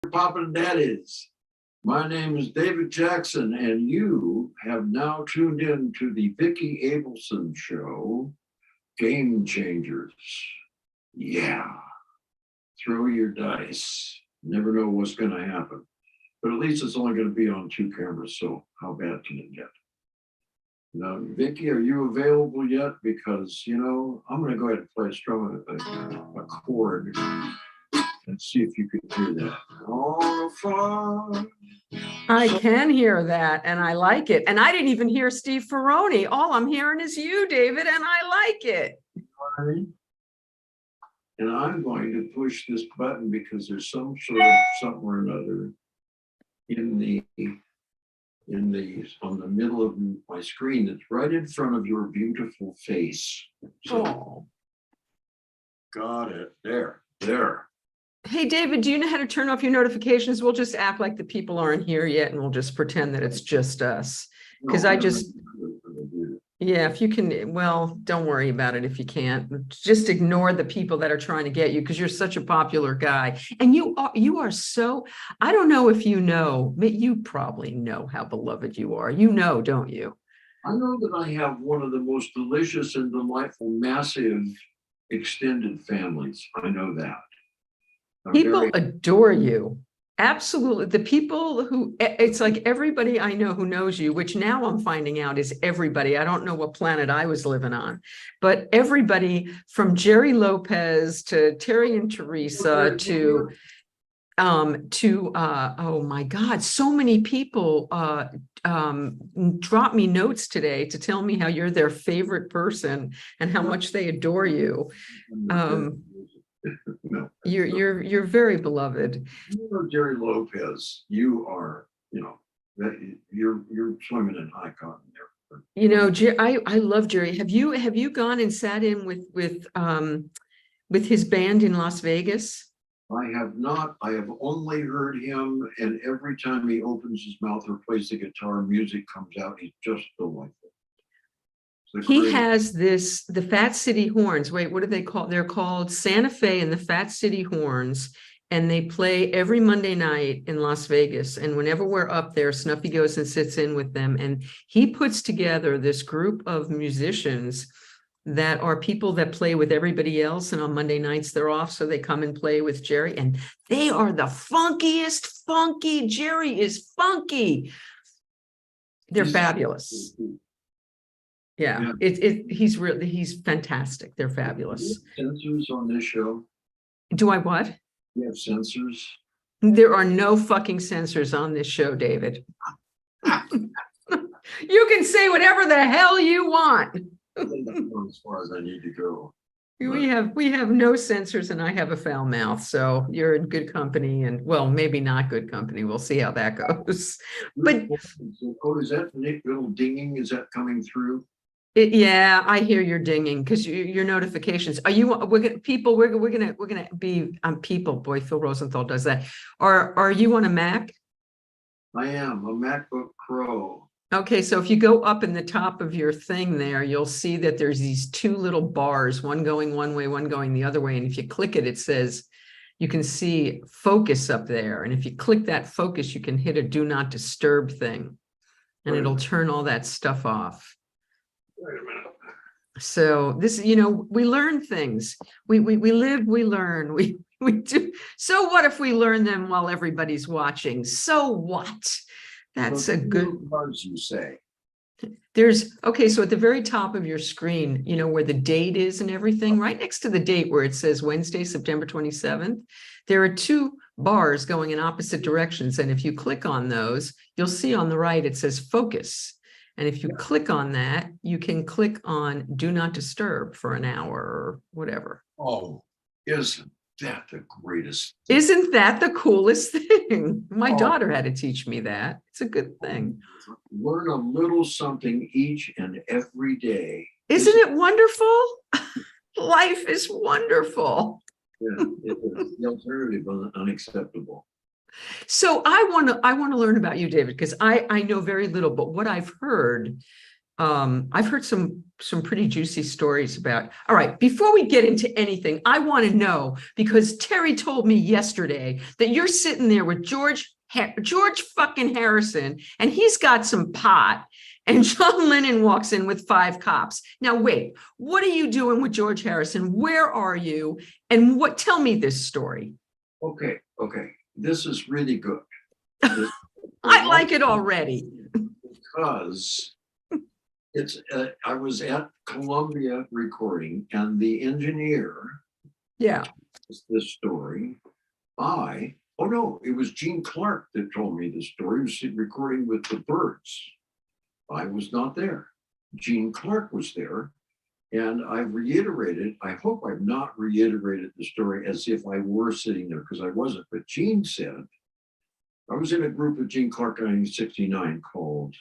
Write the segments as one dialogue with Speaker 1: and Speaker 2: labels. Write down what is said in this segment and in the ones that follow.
Speaker 1: Poppin' Daddies. My name is David Jackson, and you have now tuned in to the Vicki Abelson Show, Game Changers. Yeah, throw your dice. Never know what's going to happen. But at least it's only going to be on 2 cameras, so how bad can it get? Now, Vicki, are you available yet? Because, I'm going to go ahead and play a chord and see if you can hear that. On a farm.
Speaker 2: I can hear that, and I like it. And I didn't even hear Steve Ferroni. All I'm hearing is you, David, and I like it.
Speaker 1: And I'm going to push this button because there's some sort of something or another on the middle of my screen that's right in front of your beautiful face. So, got it. There.
Speaker 2: Hey, David, do you know how to turn off your notifications? We'll just act like the people aren't here yet, and we'll just pretend that it's just us. Because if you can, well, don't worry about it if you can't. Just ignore the people that are trying to get you because you're such a popular guy. And you are so, I don't know if you know, you probably know how beloved you are. You know, don't you?
Speaker 1: I know that I have one of the most delicious and delightful, massive, extended families. I know that.
Speaker 2: People adore you. Absolutely. The people who, it's like everybody I know who knows you, which now I'm finding out is everybody. I don't know what planet I was living on, but everybody from Jerry Lopez to Terry and Teresa to oh my God, so many people drop me notes today to tell me how you're their favorite person and how much they adore you.
Speaker 1: No.
Speaker 2: You're very beloved.
Speaker 1: Jerry Lopez, you are, you're swimming in high cotton there.
Speaker 2: I love Jerry. Have you gone and sat in with his band in Las Vegas?
Speaker 1: I have not. I have only heard him, and every time he opens his mouth or plays the guitar, music comes out. He's just delightful.
Speaker 2: He has the Fat City Horns. Wait, what do they call? They're called Santa Fe and the Fat City Horns. And they play every Monday night in Las Vegas. And whenever we're up there, Snuffy goes and sits in with them. And he puts together this group of musicians that are people that play with everybody else. And on Monday nights, they're off. So they come and play with Jerry. And they are the funkiest, funky. Jerry is funky. They're fabulous. Yeah, he's fantastic. They're fabulous.
Speaker 1: Censors on this show?
Speaker 2: Do I what?
Speaker 1: You have censors?
Speaker 2: There are no fucking censors on this show, David. You can say whatever the hell you want.
Speaker 1: As far as I need to go.
Speaker 2: We have no censors, and I have a foul mouth, so you're in good company, and well, maybe not good company. We'll see how that goes. But
Speaker 1: is that little dinging? Is that coming through?
Speaker 2: Yeah, I hear your dinging because your notifications. Are you? We're gonna be on people. Boy, Phil Rosenthal does that. Are you on a Mac?
Speaker 1: I am a MacBook Pro.
Speaker 2: Okay, so if you go up in the top of your thing there, you'll see that there's these 2 little bars, one going one way, one going the other way. And if you click it, it says you can see focus up there. And if you click that focus, you can hit a do not disturb thing, and it'll turn all that stuff off.
Speaker 1: Wait a minute.
Speaker 2: So this, we learn things. We live, we learn, we do. So what if we learn them while everybody's watching? So what? That's a good.
Speaker 1: Words you say.
Speaker 2: Okay, so at the very top of your screen, where the date is and everything, right next to the date where it says Wednesday, September 27th, there are 2 bars going in opposite directions. And if you click on those, you'll see on the right, it says focus. And if you click on that, you can click on do not disturb for an hour or whatever.
Speaker 1: Oh, isn't that the greatest?
Speaker 2: Isn't that the coolest thing? My daughter had to teach me that. It's a good thing.
Speaker 1: Learn a little something each and every day.
Speaker 2: Isn't it wonderful? Life is wonderful.
Speaker 1: Yeah, it is. The alternative is unacceptable.
Speaker 2: So I want to learn about you, David, because I know very little, but what I've heard I've heard some pretty juicy stories about. All right, before we get into anything, I want to know, because Terry told me yesterday that you're sitting there with George fucking Harrison, and he's got some pot, and John Lennon walks in with 5 cops. Now, wait, what are you doing with George Harrison? Where are you? And what? Tell me this story.
Speaker 1: Okay. This is really good.
Speaker 2: I like it already.
Speaker 1: Because I was at Columbia recording, and the engineer, this story, oh no, it was Gene Clark that told me the story. He was recording with the Byrds. I was not there. Gene Clark was there, and I reiterated, I hope I've not reiterated the story as if I were sitting there, because I wasn't, but Gene said, I was in a group with Gene Clark in 1969 called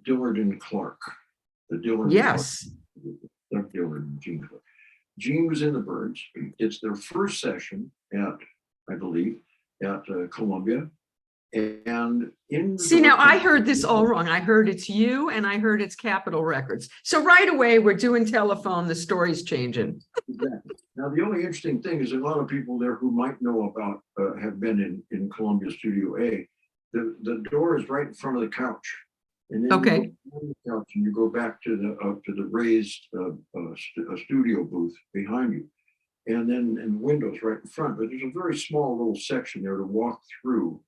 Speaker 1: Dillard and Clark. The Dillard
Speaker 2: Yes.
Speaker 1: Clark, Dillard and Gene Clark. Gene was in the Byrds. It's their first session at, I believe, at Columbia. And
Speaker 2: see, now I heard this all wrong. I heard it's you, and I heard it's Capitol Records. So right away, we're doing telephone. The story's changing.
Speaker 1: Exactly. Now, the only interesting thing is a lot of people there who might know about, have been in Columbia Studio A. The door is right in front of the couch. And then you go on the couch and you go back to the raised studio booth behind you, and windows right in front. But there's a very small little section there to walk through,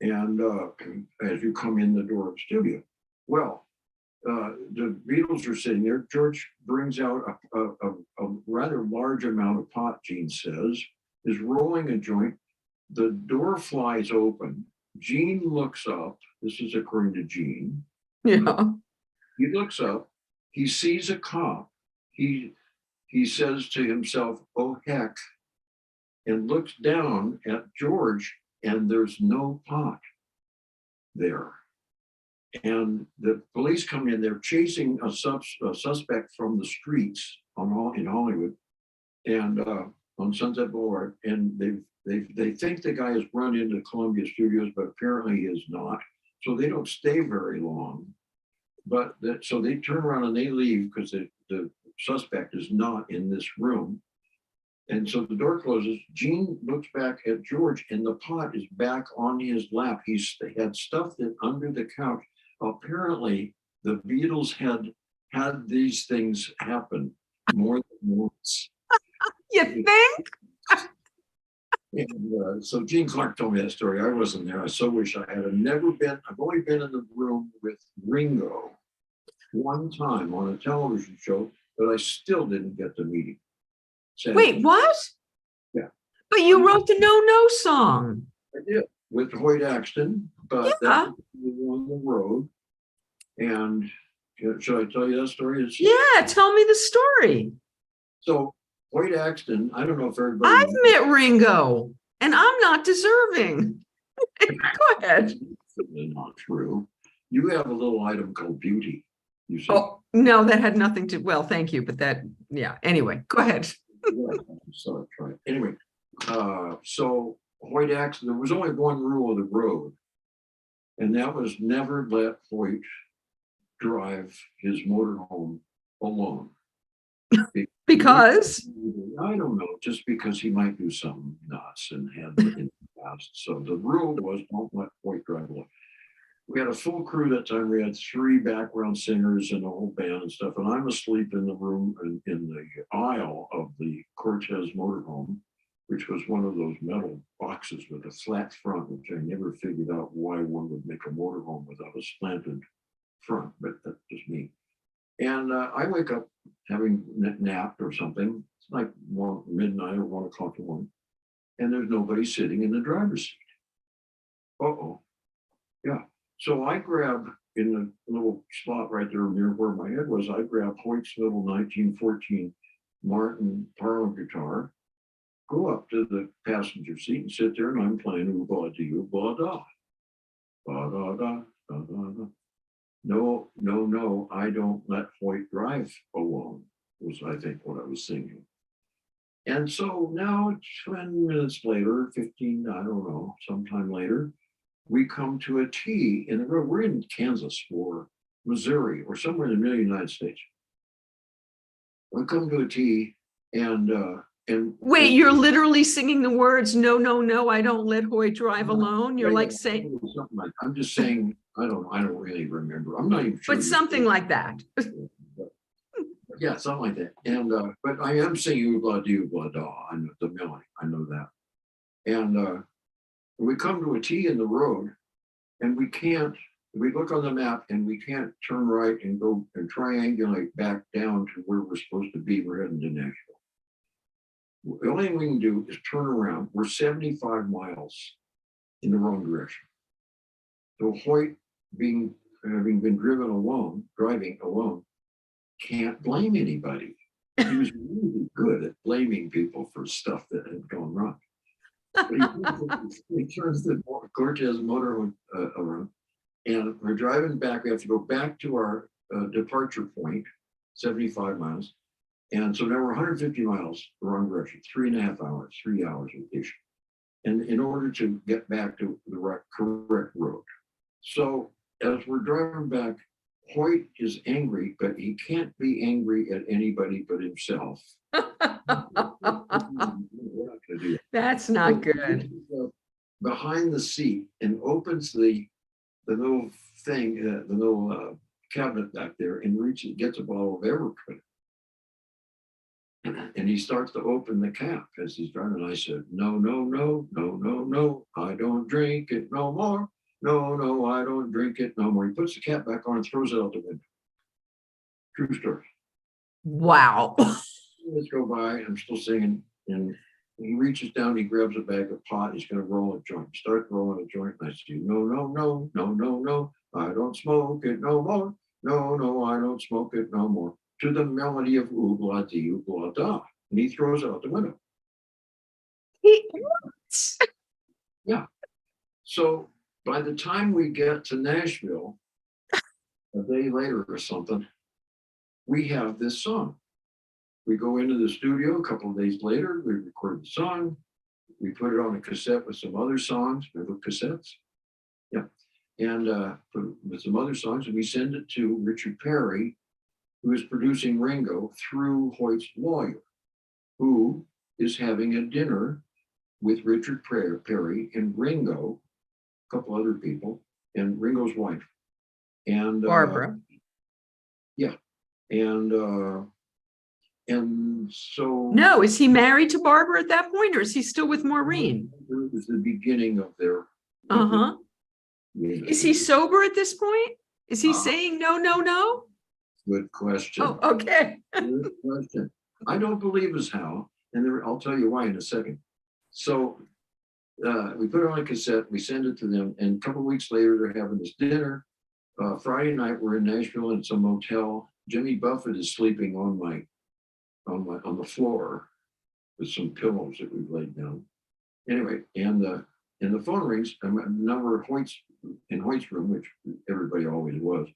Speaker 1: and as you come in the door of the studio. Well, the Beatles are sitting there. George brings out a rather large amount of pot, Gene says, is rolling a joint. The door flies open. Gene looks up. This is according to Gene.
Speaker 2: Yeah.
Speaker 1: He looks up. He sees a cop. He says to himself, "Oh heck," and looks down at George, and there's no pot there. And the police come in. They're chasing a suspect from the streets in Hollywood and on Sunset Boulevard, and they think the guy has run into Columbia Studios, but apparently he is not. So they don't stay very long. But so they turn around and they leave because the suspect is not in this room. And so the door closes. Gene looks back at George, and the pot is back on his lap. He had stuffed it under the couch. Apparently, the Beatles had these things happen more than once.
Speaker 2: You think?
Speaker 1: And so Gene Clark told me that story. I wasn't there. I so wish I had. I've only been in the room with Ringo one time on a television show, but I still didn't get to meet him. Sadly.
Speaker 2: Wait, what?
Speaker 1: Yeah.
Speaker 2: But you wrote the No song.
Speaker 1: I did, with Hoyt Axton, but that was on the road. And should I tell you that story?
Speaker 2: Yeah, tell me the story.
Speaker 1: So Hoyt Axton, I don't know if everybody.
Speaker 2: I've met Ringo, and I'm not deserving. Go ahead.
Speaker 1: Not true. You have a little item called beauty. You see.
Speaker 2: Oh, no, that had nothing to, well, thank you, but anyway, go ahead.
Speaker 1: Anyway, so Hoyt Axton, there was only one rule of the road, and that was never let Hoyt drive his motorhome alone.
Speaker 2: Because?
Speaker 1: I don't know, just because he might do something nuts and had in the past. So the rule was don't let Hoyt drive alone. We had a full crew that time. We had 3 background singers and a whole band and stuff. And I'm asleep in the room in the aisle of the Cortez motorhome, which was one of those metal boxes with a flat front, which I never figured out why one would make a motorhome without a slanted front, but that's just me. And I wake up having napped or something. It's like midnight or 1 o'clock in the morning, and there's nobody sitting in the driver's seat. Uh-oh. Yeah. So I grab, in the little spot right there near where my head was, I grab Hoyt's little 1914 Martin Parlor guitar, go up to the passenger seat and sit there, and I'm playing Ooh-Ba-Dee-Ooh-Ba-Da. Ba-da-da, da-da-da. No, I don't let Hoyt drive alone, was I think what I was singing. And so now 10 minutes later, 15, I don't know, sometime later, we come to a T in the road. We're in Kansas for Missouri, or somewhere in the middle of the United States. We come to a T, and
Speaker 2: Wait, you're literally singing the words, no, no, no, I don't let Hoyt drive alone. You're like saying
Speaker 1: something like, I'm just saying, I don't really remember. I'm not even sure.
Speaker 2: but something like that.
Speaker 1: Yeah, something like that. And but I am singing "Oobla Dee Oobla Da." I know the melody. I know that. And we come to a T in the road, and we can't. We look on the map, and we can't turn right and go and triangulate back down to where we're supposed to be. We're heading to Nashville. The only thing we can do is turn around. We're 75 miles in the wrong direction. So Hoyt, having been driving alone, can't blame anybody. He was really good at blaming people for stuff that had gone wrong. But he turns the Cortez motor around, and we're driving back. We have to go back to our departure point, 75 miles. And so now we're 150 miles the wrong direction, 3.5 hours, 3 hours vacation. And in order to get back to the correct road. So as we're driving back, Hoyt is angry, but he can't be angry at anybody but himself.
Speaker 2: That's not good.
Speaker 1: Behind the seat and opens the little thing, the little cabinet back there, and gets a bottle of Everclear. And he starts to open the cap as he's driving. I said, no, no, no, no, no, no, I don't drink it no more. No, no, I don't drink it no more. He puts the cap back on and throws it out the window. True story.
Speaker 2: Wow.
Speaker 1: Let's go by. I'm still singing. And he reaches down, he grabs a bag of pot. He's going to roll a joint. He starts rolling a joint. And I say, no, no, no, no, no, no, I don't smoke it no more. No, no, I don't smoke it no more. To the melody of Oobla Dee Oobla Da. And he throws it out the window. Yeah. So by the time we get to Nashville, a day later or something, we have this song. We go into the studio a couple of days later, we record the song, we put it on a cassette with some other songs, remember cassettes? Yeah. And with some other songs, and we send it to Richard Perry, who is producing Ringo through Hoyt's lawyer, who is having a dinner with Richard Perry and Ringo, a couple other people, and Ringo's wife. And
Speaker 2: Barbara.
Speaker 1: Yeah. And so.
Speaker 2: No, is he married to Barbara at that point, or is he still with Maureen?
Speaker 1: It was the beginning of their.
Speaker 2: Is he sober at this point? Is he saying no, no, no?
Speaker 1: Good question.
Speaker 2: Oh, okay.
Speaker 1: Good question. I don't believe as how, and I'll tell you why in a second. So we put it on a cassette, we send it to them, and a couple of weeks later, they're having this dinner. Friday night, we're in Nashville in some motel. Jimmy Buffett is sleeping on the floor with some pillows that we've laid down. Anyway, and the phone rings. A number of Hoyt's room, which everybody always was.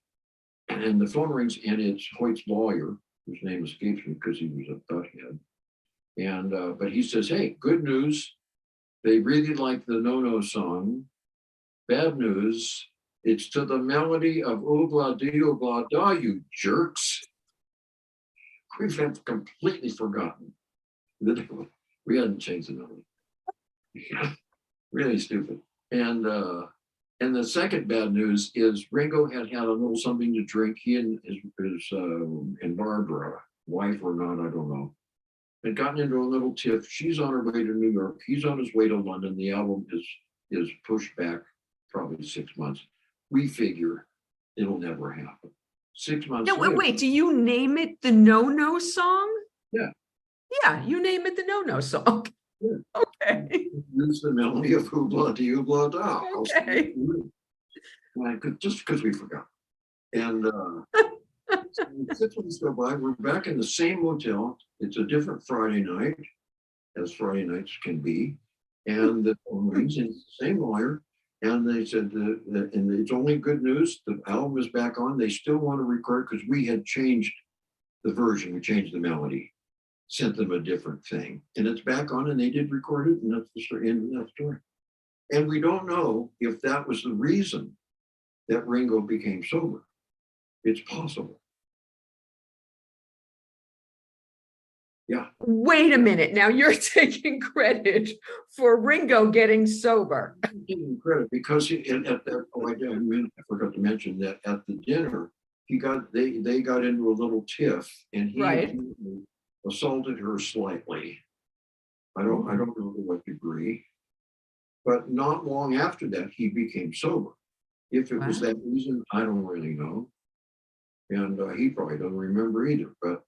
Speaker 1: And the phone rings, and it's Hoyt's lawyer, whose name escapes me because he was a butthead. And but he says, "Hey, good news. They really like the No-No song. Bad news. It's to the melody of Oobla Dee Oobla Da, you jerks." We've completely forgotten that we hadn't changed the melody. Really stupid. And the second bad news is Ringo had a little something to drink. He and and Barbara, wife or not, I don't know, had gotten into a little tiff. She's on her way to New York. He's on his way to London. The album is pushed back probably 6 months. We figure it'll never happen. 6 months.
Speaker 2: No, wait, do you name it the No-No song?
Speaker 1: Yeah.
Speaker 2: Yeah, you name it the No-No song.
Speaker 1: Yeah.
Speaker 2: Okay.
Speaker 1: Use the melody of Oobla Dee Oobla Da.
Speaker 2: Okay.
Speaker 1: Just because we forgot. And 6 months go by, we're back in the same motel. It's a different Friday night, as Friday nights can be. And the phone rings, and it's the same lawyer. And they said, and it's only good news, the album is back on. They still want to record because we had changed the version. We changed the melody, sent them a different thing. And it's back on, and they did record it, and that's the end of that story. And we don't know if that was the reason that Ringo became sober. It's possible. Yeah.
Speaker 2: Wait a minute. Now you're taking credit for Ringo getting sober.
Speaker 1: I'm giving credit because I forgot to mention that at the dinner, they got into a little tiff, and he
Speaker 2: Right.
Speaker 1: assaulted her slightly. I don't know to what degree, but not long after that, he became sober. If it was that reason, I don't really know, and he probably doesn't remember either. But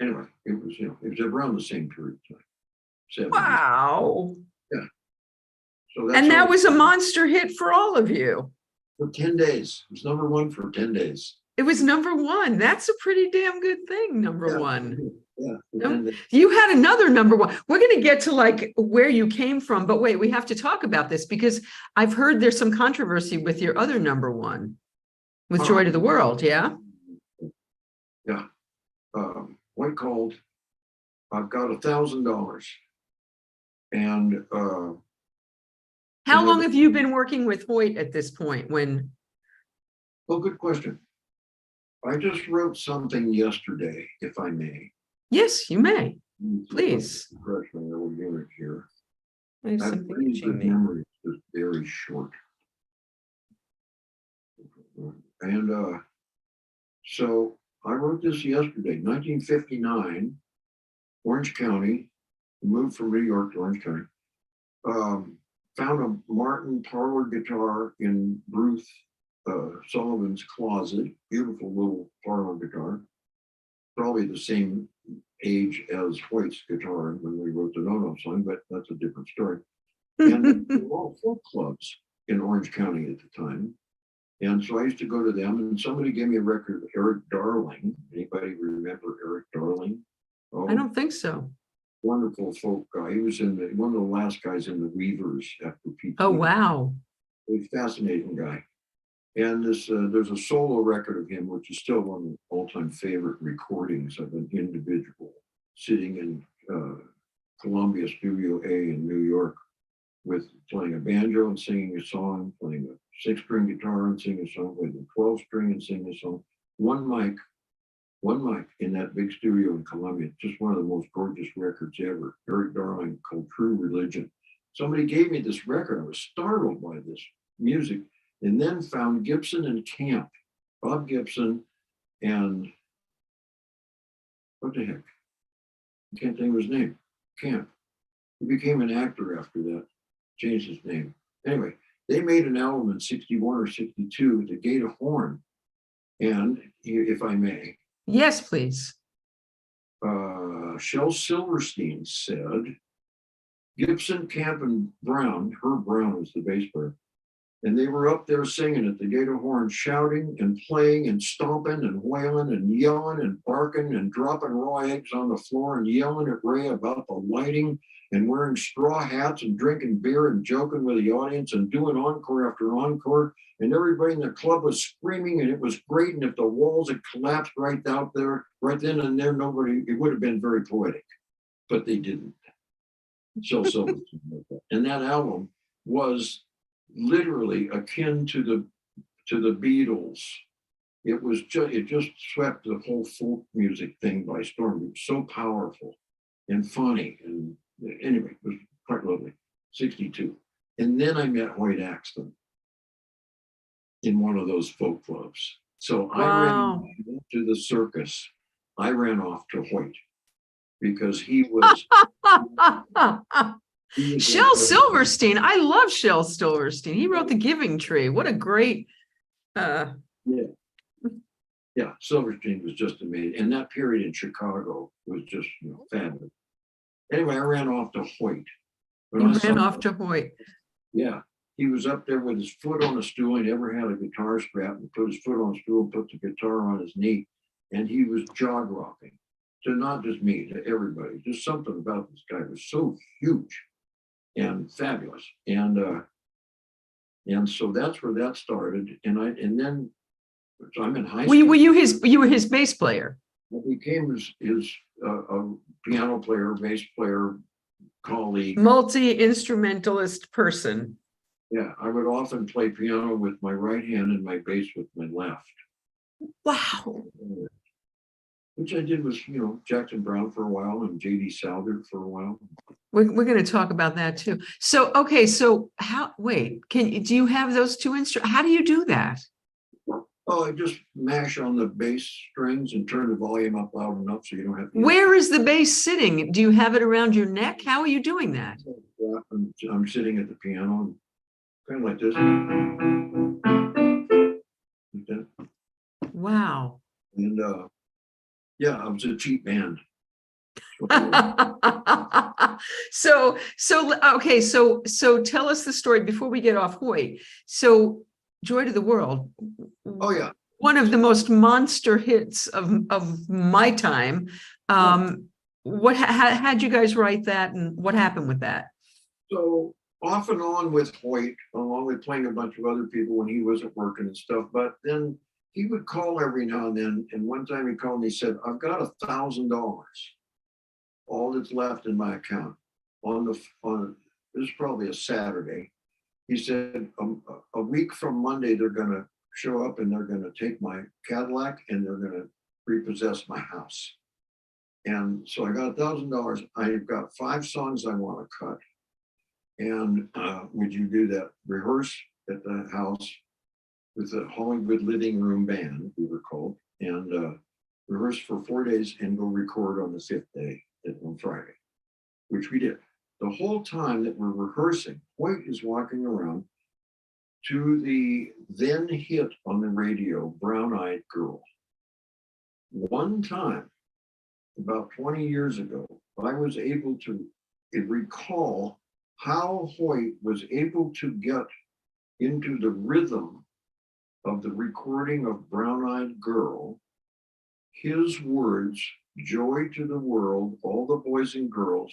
Speaker 1: anyway, it was around the same period of time. 70s.
Speaker 2: Wow.
Speaker 1: Yeah. So that's
Speaker 2: And that was a monster hit for all of you.
Speaker 1: For 10 days. It was number one for 10 days.
Speaker 2: It was number one. That's a pretty damn good thing, number one.
Speaker 1: Yeah.
Speaker 2: You had another number one. We're going to get to like where you came from, but wait, we have to talk about this because I've heard there's some controversy with your other number one, with Joy to the World, yeah?
Speaker 1: Yeah. What called, I've got $1,000. And
Speaker 2: how long have you been working with Hoyt at this point?
Speaker 1: Well, good question. I just wrote something yesterday, if I may.
Speaker 2: Yes, you may. Please.
Speaker 1: Freshman little unit here.
Speaker 2: I have
Speaker 1: I've pretty good memory, just very short. And so I wrote this yesterday, 1959, Orange County, moved from New York to Orange County. Found a Martin parlor guitar in Ruth Sullivan's closet, beautiful little parlor guitar, probably the same age as Hoyt's guitar when we wrote the No-No song, but that's a different story. And there were all folk clubs in Orange County at the time. And so I used to go to them, and somebody gave me a record of Eric Darling. Anybody remember Eric Darling? Oh,
Speaker 2: I don't think so.
Speaker 1: Wonderful folk guy. He was one of the last guys in the Weavers after Pete.
Speaker 2: Oh, wow.
Speaker 1: A fascinating guy. And there's a solo record of him, which is still one of the all-time favorite recordings of an individual sitting in Columbia Studio A in New York, with playing a banjo and singing a song, playing a 6-string guitar and singing a song, playing a 12-string and singing a song. One mic in that big studio in Columbia. Just one of the most gorgeous records ever. Eric Darling, called True Religion. Somebody gave me this record. I was startled by this music, and then found Gibson and Camp, Bob Gibson and what the heck? I can't think of his name. Camp. He became an actor after that. Changed his name. Anyway, they made an album in 61 or 62, The Gate of Horn. And if I may.
Speaker 2: Yes, please.
Speaker 1: Shel Silverstein said, Gibson, Camp, and Browne, Herb Browne was the bass player, and they were up there singing at the Gate of Horn, shouting and playing and stomping and wailing and yelling and barking and dropping raw eggs on the floor and yelling at Ray about the lighting and wearing straw hats and drinking beer and joking with the audience and doing encore after encore. And everybody in the club was screaming, and it was great. And if the walls had collapsed right out there, right then and there, it would have been very poetic, but they didn't. So and that album was literally akin to the Beatles. It just swept the whole folk music thing by storm. It was so powerful and funny, and anyway, it was quite lovely. 62, and then I met Hoyt Axton in one of those folk clubs. So I ran to the circus. I ran off to Hoyt because he was.
Speaker 2: Shel Silverstein. I love Shel Silverstein. He wrote The Giving Tree. What a great.
Speaker 1: Yeah, Silverstein was just amazing. And that period in Chicago was just fabulous. Anyway, I ran off to Hoyt.
Speaker 2: You ran off to Hoyt.
Speaker 1: Yeah. He was up there with his foot on a stool. He never had a guitar strap, and put his foot on a stool and put the guitar on his knee. And he was jaw dropping to not just me, to everybody. Just something about this guy was so huge and fabulous. And so that's where that started. And then so I'm in high school.
Speaker 2: You were his bass player.
Speaker 1: I became his piano player, bass player, colleague.
Speaker 2: Multi-instrumentalist person.
Speaker 1: Yeah, I would often play piano with my right hand and my bass with my left.
Speaker 2: Wow.
Speaker 1: Which I did with, Jackson Browne for a while and J.D. Souther for a while.
Speaker 2: We're going to talk about that too. So, okay. So do you have those two instruments? How do you do that?
Speaker 1: Oh, I just mash on the bass strings and turn the volume up loud enough so you don't have to.
Speaker 2: Where is the bass sitting? Do you have it around your neck? How are you doing that?
Speaker 1: I'm sitting at the piano, kind of like this. Like that.
Speaker 2: Wow.
Speaker 1: And yeah, I was a cheap band.
Speaker 2: Okay, so tell us the story before we get off Hoyt. So Joy to the World.
Speaker 1: Oh yeah.
Speaker 2: One of the most monster hits of my time. How'd you guys write that, and what happened with that?
Speaker 1: So off and on with Hoyt, along with playing a bunch of other people when he wasn't working and stuff. But then he would call every now and then. And one time he called and he said, "I've got $1,000, all that's left in my account." This is probably a Saturday. He said, a week from Monday, they're going to show up and they're going to take my Cadillac and they're going to repossess my house. And so I got $1,000. I've got 5 songs I want to cut. And would you do that? Rehearse at the house with the Hollywood Living Room Band, we were called, and rehearse for 4 days and go record on the 5th day on Friday, which we did. The whole time that we're rehearsing, Hoyt is walking around to the then hit on the radio, Brown Eyed Girl. One time, about 20 years ago, I was able to recall how Hoyt was able to get into the rhythm of the recording of Brown Eyed Girl. His words, joy to the world, all the boys and girls,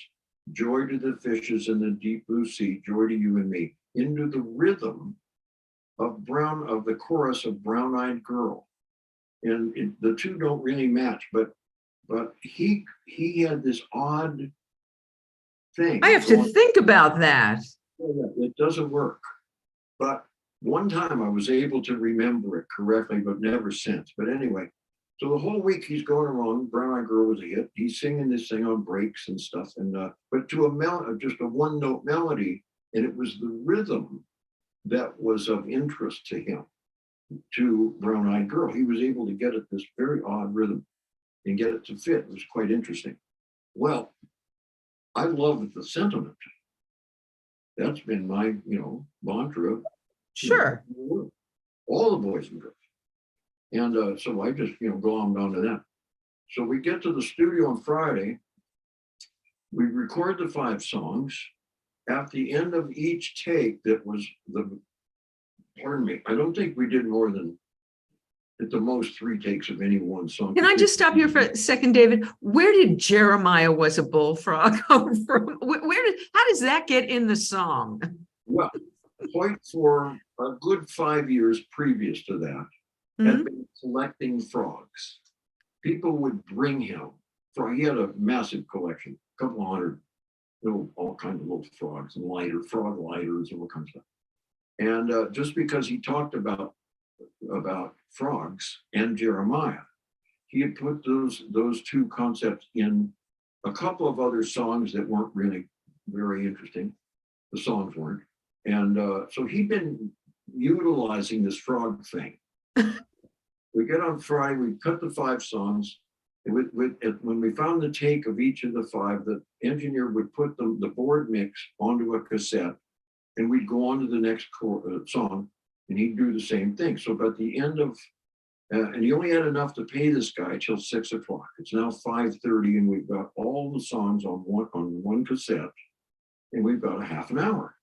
Speaker 1: joy to the fishes in the deep blue sea, joy to you and me, into the rhythm of the chorus of Brown Eyed Girl. And the two don't really match, but he had this odd thing.
Speaker 2: I have to think about that.
Speaker 1: It doesn't work. But one time I was able to remember it correctly, but never since. But anyway, so the whole week he's going along. Brown Eyed Girl was a hit. He's singing this thing on breaks and stuff, and but to just a one-note melody, and it was the rhythm that was of interest to him, to Brown Eyed Girl. He was able to get at this very odd rhythm and get it to fit. It was quite interesting. Well, I love the sentiment. That's been my, mantra.
Speaker 2: Sure.
Speaker 1: All the boys and girls. And so I just, glommed onto that. So we get to the studio on Friday. We record the 5 songs. At the end of each take, I don't think we did more than at the most 3 takes of any one song.
Speaker 2: Can I just stop here for a second, David? Where did Jeremiah Was a Bullfrog come from? How does that get in the song?
Speaker 1: Well, Hoyt, for a good 5 years previous to that, had been collecting frogs. People would bring him he had a massive collection, a couple hundred, all kinds of little frogs and frog lighters and all kinds of stuff. And just because he talked about frogs and Jeremiah, he had put those 2 concepts in a couple of other songs that weren't really very interesting. The songs weren't. And so he'd been utilizing this frog thing. We get on Friday, we cut the 5 songs. When we found the take of each of the 5, the engineer would put the board mix onto a cassette, and we'd go on to the next song, and he'd do the same thing. So at the end of, and he only had enough to pay this guy till 6 o'clock. It's now 5:30, and we've got all the songs on one cassette, and we've got a half an hour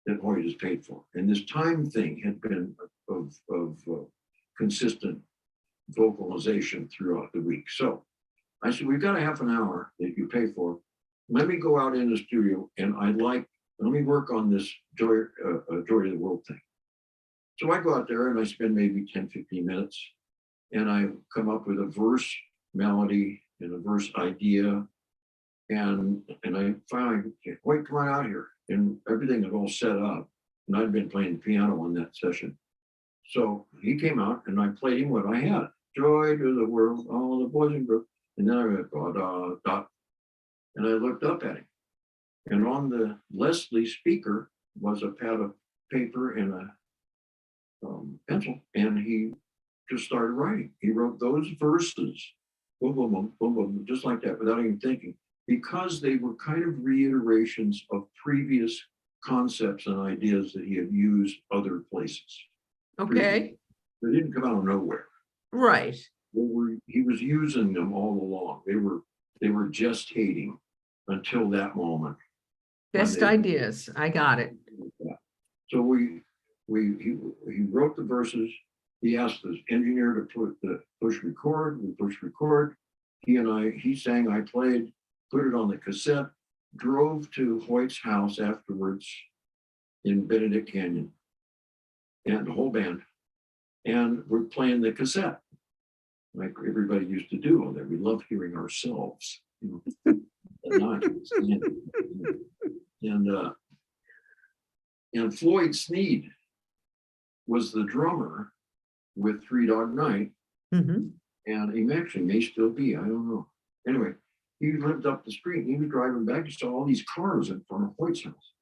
Speaker 1: that Hoyt is paid for. And this time thing had been of consistent vocalization throughout the week. So I said, we've got a half an hour that you pay for. Let me go out in the studio and let me work on this joy to the world thing. So I go out there and I spend maybe 10, 15 minutes and I come up with a verse melody and a verse idea. And I finally, wait, come on out here. And everything is all set up. And I'd been playing the piano on that session. So he came out and I played him what I had. Joy to the world, all the boys and girls. And then I went, da, da, da. And I looked up at him. And on the Leslie speaker was a pad of paper and a pencil. And he just started writing. He wrote those verses, boom, boom, boom, boom, boom, just like that, without even thinking, because they were kind of reiterations of previous concepts and ideas that he had used other places.
Speaker 2: Okay.
Speaker 1: They didn't come out of nowhere.
Speaker 2: Right.
Speaker 1: He was using them all along. They were gestating until that moment.
Speaker 2: Best ideas. I got it.
Speaker 1: So he wrote the verses. He asked the engineer to push record. We pushed record. He sang, I played, put it on the cassette, drove to Hoyt's house afterwards in Benedict Canyon, and the whole band. And we're playing the cassette, like everybody used to do on there. We love hearing ourselves, you know, and Floyd Sneed was the drummer with Three Dog Night, and he actually may still be, I don't know. Anyway, he lived up the street and he was driving back. He saw all these cars in front of Hoyt's house.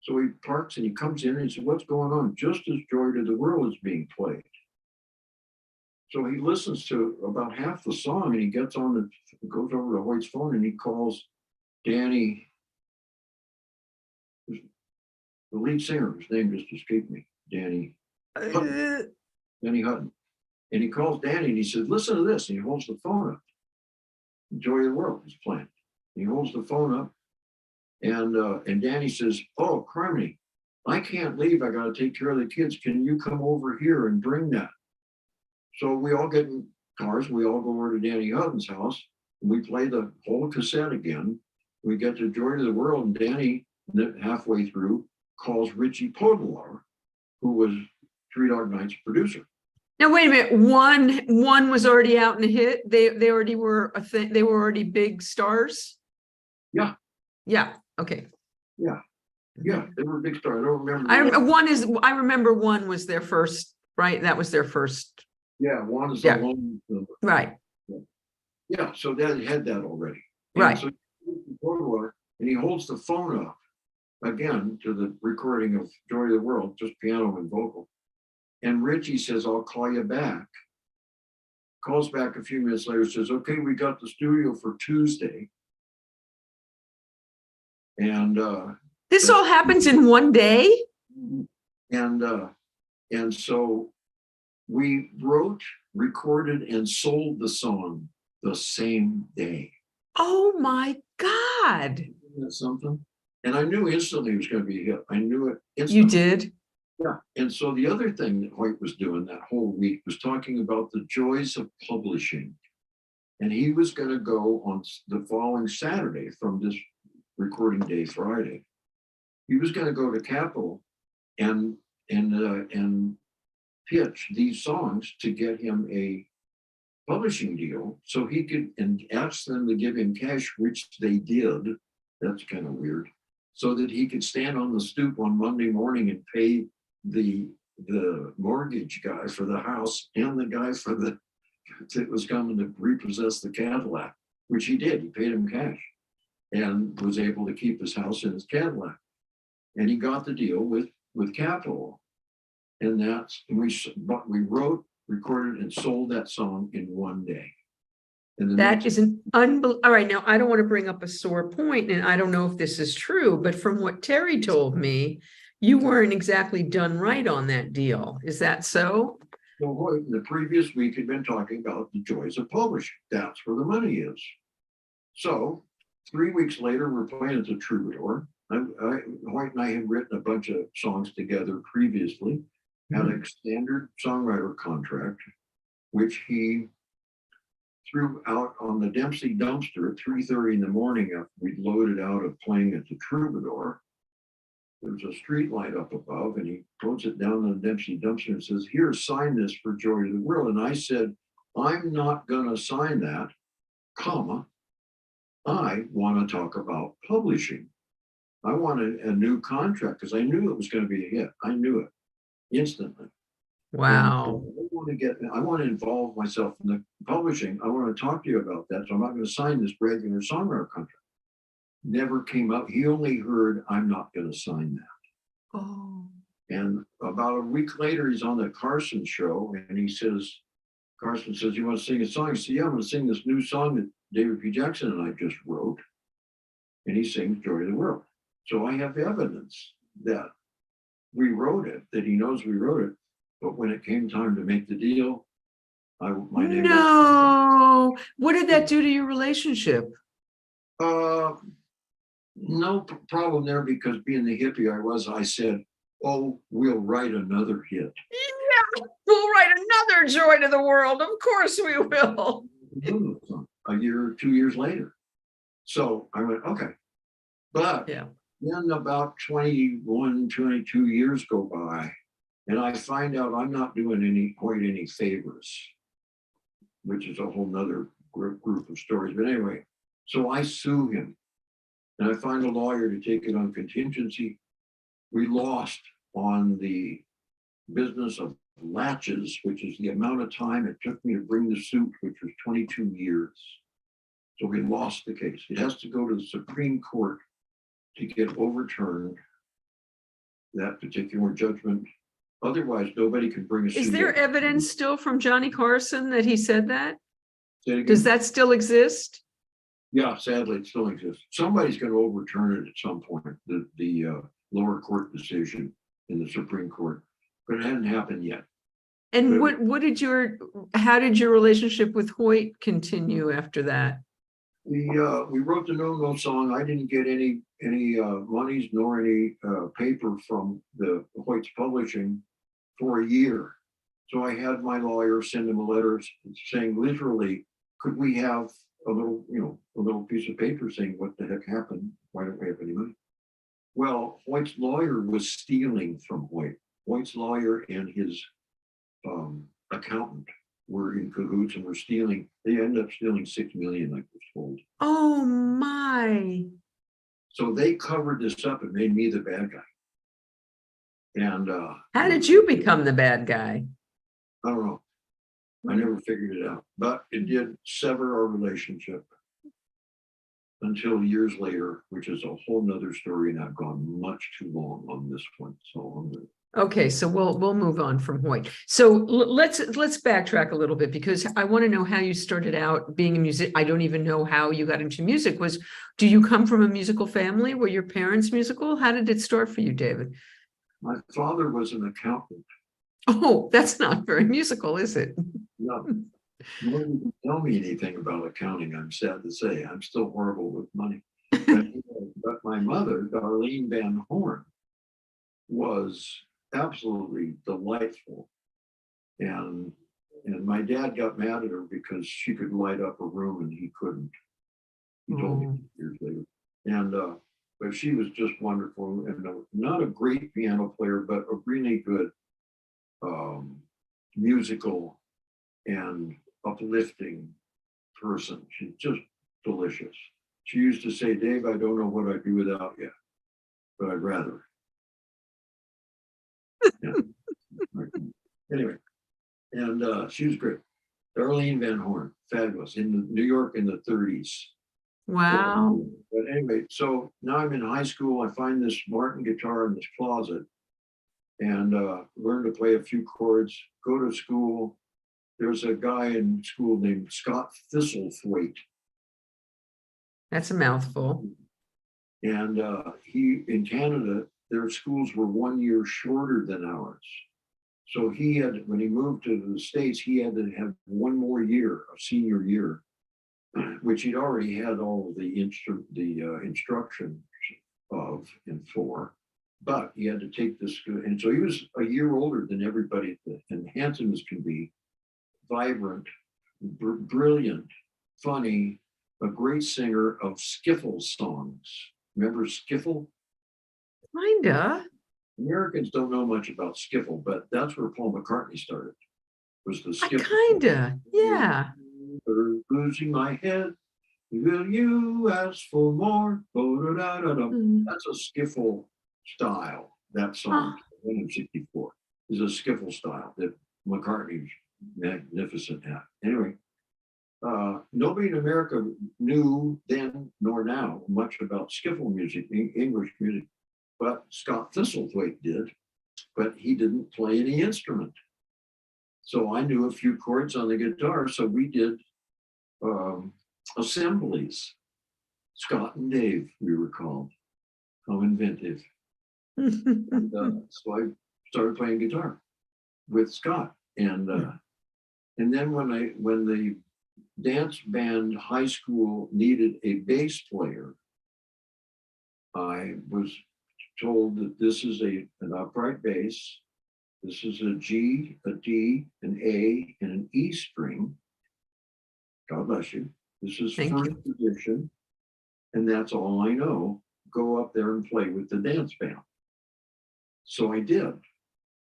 Speaker 1: So he parks and he comes in and he said, what's going on? Just as Joy to the World is being played. So he listens to about half the song and he gets on goes over to Hoyt's phone and he calls Danny, the lead singer, whose name just escaped me, Danny Hutton. And he calls Danny and he says, listen to this. And he holds the phone up. Joy of the World is playing. And he holds the phone up and Danny says, oh, criminy, I can't leave. I got to take care of the kids. Can you come over here and bring that? So we all get in cars. We all go over to Danny Hutton's house and we play the whole cassette again. We get to Joy to the World and Danny, halfway through, calls Richie Podolor, who was Three Dog Night's producer.
Speaker 2: Now wait a minute. One was already out in a hit. They already were a thing. They were already big stars.
Speaker 1: Yeah.
Speaker 2: Yeah. Okay.
Speaker 1: Yeah. Yeah. They were a big star. I don't remember.
Speaker 2: I remember one was their first. Right. That was their first.
Speaker 1: Yeah. One is the one.
Speaker 2: Right.
Speaker 1: Yeah. So they had that already.
Speaker 2: Right.
Speaker 1: And so and he holds the phone up again to the recording of Joy of the World, just piano and vocal. And Richie says, I'll call you back. Calls back a few minutes later, says, okay, we got the studio for Tuesday. And
Speaker 2: this all happens in one day.
Speaker 1: And so we wrote, recorded, and sold the song the same day.
Speaker 2: Oh my God.
Speaker 1: Isn't that something? And I knew instantly it was going to be a hit. I knew it instantly.
Speaker 2: You did?
Speaker 1: Yeah. And so the other thing that Hoyt was doing that whole week was talking about the joys of publishing. And he was going to go on the following Saturday from this recording day, Friday. He was going to go to Campbell and pitch these songs to get him a publishing deal so he could, and ask them to give him cash, which they did. That's kind of weird. So that he could stand on the stoop on Monday morning and pay the mortgage guy for the house and the guy for that was coming to repossess the Cadillac, which he did. He paid him cash and was able to keep his house and his Cadillac. And he got the deal with Capitol. And we wrote, recorded, and sold that song in one day. And
Speaker 2: that is an unbelievable. All right, now I don't want to bring up a sore point, and I don't know if this is true, but from what Terry told me, you weren't exactly done right on that deal. Is that so?
Speaker 1: So the previous week had been talking about the joys of publishing. That's where the money is. So 3 weeks later, we're playing at the Troubadour. Hoyt and I had written a bunch of songs together previously, had a standard songwriter contract, which he threw out on the Dempsey dumpster at 3:30 in the morning after we'd loaded out of playing at the Troubadour. There's a street light up above, and he puts it down on the Dempsey dumpster and says, here, sign this for Joy to the World. And I said, I'm not going to sign that, comma. I want to talk about publishing. I wanted a new contract because I knew it was going to be a hit. I knew it instantly.
Speaker 2: Wow.
Speaker 1: I want to involve myself in the publishing. I want to talk to you about that. So I'm not going to sign this regular songwriter contract. Never came up. He only heard, I'm not going to sign that.
Speaker 2: Oh.
Speaker 1: And about a week later, he's on the Carson show and Carson says, you want to sing a song? I said, yeah, I'm going to sing this new song that David P. Jackson and I just wrote. And he sings Joy of the World. So I have evidence that we wrote it, that he knows we wrote it. But when it came time to make the deal, my name
Speaker 2: No. What did that do to your relationship?
Speaker 1: No problem there, because being the hippie I was, I said, oh, we'll write another hit.
Speaker 2: Yeah, we'll write another Joy to the World. Of course we will.
Speaker 1: A year or 2 years later. So I went, okay. But
Speaker 2: yeah.
Speaker 1: Then about 21, 22 years go by, and I find out I'm not doing quite any favors, which is a whole nother group of stories. But anyway, so I sue him, and I find a lawyer to take it on contingency. We lost on the business of latches, which is the amount of time it took me to bring the suit, which was 22 years. So we lost the case. It has to go to the Supreme Court to get overturned, that particular judgment. Otherwise, nobody can bring a suit.
Speaker 2: Is there evidence still from Johnny Carson that he said that?
Speaker 1: Does
Speaker 2: that still exist?
Speaker 1: Yeah, sadly, it still exists. Somebody's going to overturn it at some point, the lower court decision in the Supreme Court, but it hadn't happened yet.
Speaker 2: And how did your relationship with Hoyt continue after that?
Speaker 1: We wrote the No song. I didn't get any monies nor any paper from the Hoyt's publishing for a year. So I had my lawyer send him a letter saying, literally, could we have a little piece of paper saying what the heck happened? Why don't we have any money? Well, Hoyt's lawyer was stealing from Hoyt. Hoyt's lawyer and his accountant were in cahoots and were stealing. They ended up stealing $6 million, like was told.
Speaker 2: Oh my!
Speaker 1: So they covered this up and made me the bad guy. And
Speaker 2: how did you become the bad guy?
Speaker 1: I don't know. I never figured it out, but it did sever our relationship until years later, which is a whole nother story, and I've gone much too long on this one. So
Speaker 2: okay, so we'll move on from Hoyt. So let's backtrack a little bit, because I want to know how you started out being a music. I don't even know how you got into music. Do you come from a musical family? Were your parents musical? How did it start for you, David?
Speaker 1: My father was an accountant.
Speaker 2: Oh, that's not very musical, is it?
Speaker 1: No. Nobody can tell me anything about accounting, I'm sad to say. I'm still horrible with money. But my mother, Darlene Van Horn, was absolutely delightful. And my dad got mad at her because she could light up a room and he couldn't. He told me years later. And but she was just wonderful, and not a great piano player, but a really good musical and uplifting person. She's just delicious. She used to say, Dave, I don't know what I'd do without you, but I'd rather. Yeah. Anyway, and she was great. Darlene Van Horn, fabulous, in New York in the 30s.
Speaker 2: Wow.
Speaker 1: But anyway, so now I'm in high school. I find this Martin guitar in this closet and learn to play a few chords, go to school. There's a guy in school named Scott Thistlethwaite.
Speaker 2: That's a mouthful.
Speaker 1: And he, in Canada, their schools were 1 year shorter than ours. So he had, when he moved to the States, he had to have 1 more year, a senior year, which he'd already had all of the instruction of and for, but he had to take this. And so he was a year older than everybody, and handsome as can be, vibrant, brilliant, funny, a great singer of skiffle songs. Remember skiffle?
Speaker 2: Kinda.
Speaker 1: Americans don't know much about skiffle, but that's where Paul McCartney started. Was the skiffle?
Speaker 2: Kinda, yeah.
Speaker 1: Losing my head. Will you ask for more? That's a skiffle style. That song, 164. is a skiffle style that McCartney's magnificent at. Anyway, nobody in America knew then nor now much about skiffle music, English music, but Scott Thistlethwaite did, but he didn't play any instrument. So I knew a few chords on the guitar, so we did assemblies. Scott and Dave, we were called. How inventive. And, so I started playing guitar with Scott. And then when the dance band high school needed a bass player, I was told that this is an upright bass. This is a G, a D, an A, and an E string. God bless you. This is first position. And that's all I know. Go up there and play with the dance band. So I did.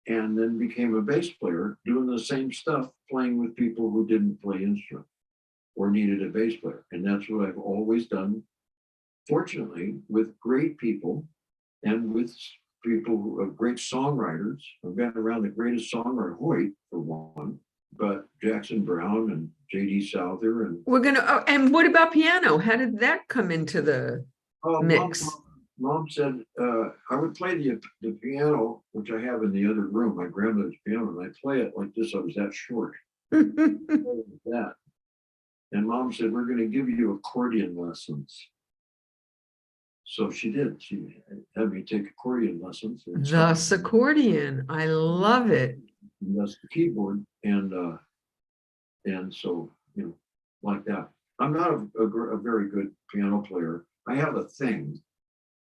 Speaker 1: And then became a bass player doing the same stuff, playing with people who didn't play instruments or needed a bass player. And that's what I've always done, fortunately, with great people and with people who are great songwriters. I've been around the greatest songwriter, Hoyt, for one, but Jackson Browne and J.D. Souther. And
Speaker 2: we're going to, and what about piano? How did that come into the mix?
Speaker 1: Mom said I would play the piano, which I have in the other room, my grandmother's piano, and I play it like this. I was that short. That. And Mom said, we're going to give you accordion lessons. So she did. She had me take accordion lessons.
Speaker 2: Thus accordion. I love it.
Speaker 1: And that's the keyboard. And so, you know, like that. I'm not a very good piano player. I have a thing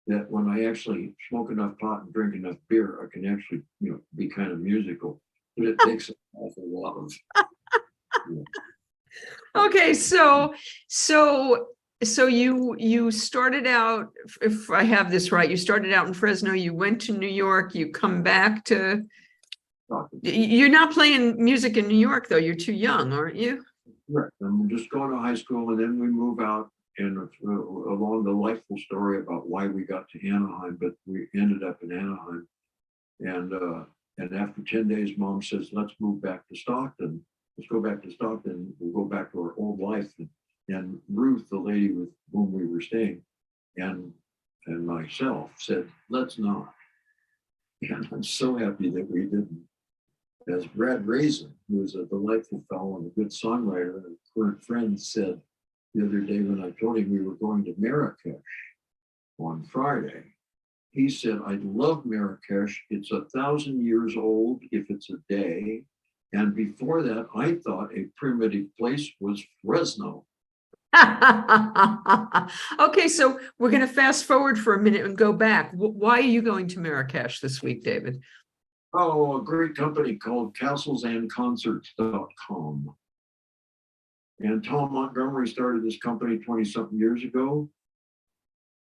Speaker 1: that when I actually smoke enough pot and drink enough beer, I can actually, you know, be kind of musical. But it takes an awful lot of.
Speaker 2: Okay, so you started out, if I have this right, you started out in Fresno, you went to New York, you come back to, you're not playing music in New York though, you're too young, aren't you?
Speaker 1: Right, I'm just going to high school and then we move out and along the delightful story about why we got to Anaheim, but we ended up in Anaheim. And after 10 days, Mom says, let's move back to Stockton. Let's go back to Stockton. We'll go back to our old life. And Ruth, the lady with whom we were staying, and myself said, let's not. And I'm so happy that we didn't. As Brad Raisin, who is a delightful fellow and a good songwriter and a current friend, said the other day when I told him we were going to Marrakesh on Friday, he said, I love Marrakesh. It's 1,000 years old if it's a day. And before that, I thought a primitive place was Fresno.
Speaker 2: Okay, so we're going to fast forward for a minute and go back. Why are you going to Marrakesh this week, David?
Speaker 1: Oh, a great company called castlesandconcerts.com. And Tom Montgomery started this company 20-something years ago.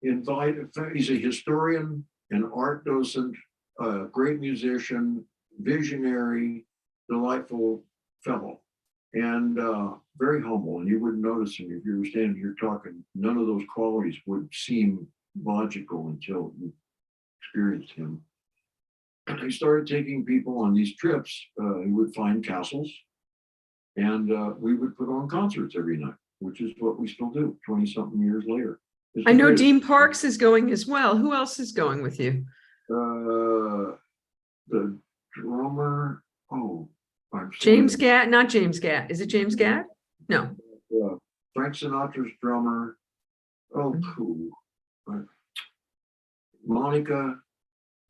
Speaker 1: He's a historian, an art docent, a great musician, visionary, delightful fellow, and very humble. And you wouldn't notice him if you were standing here talking. None of those qualities would seem logical until you experienced him. And he started taking people on these trips. He would find castles, and we would put on concerts every night, which is what we still do 20-something years later.
Speaker 2: I know Dean Parks is going as well. Who else is going with you?
Speaker 1: The drummer. Oh,
Speaker 2: James Gatt, not James Gatt. Is it James Gatt? No.
Speaker 1: Frank Sinatra's drummer. Oh, cool. Monica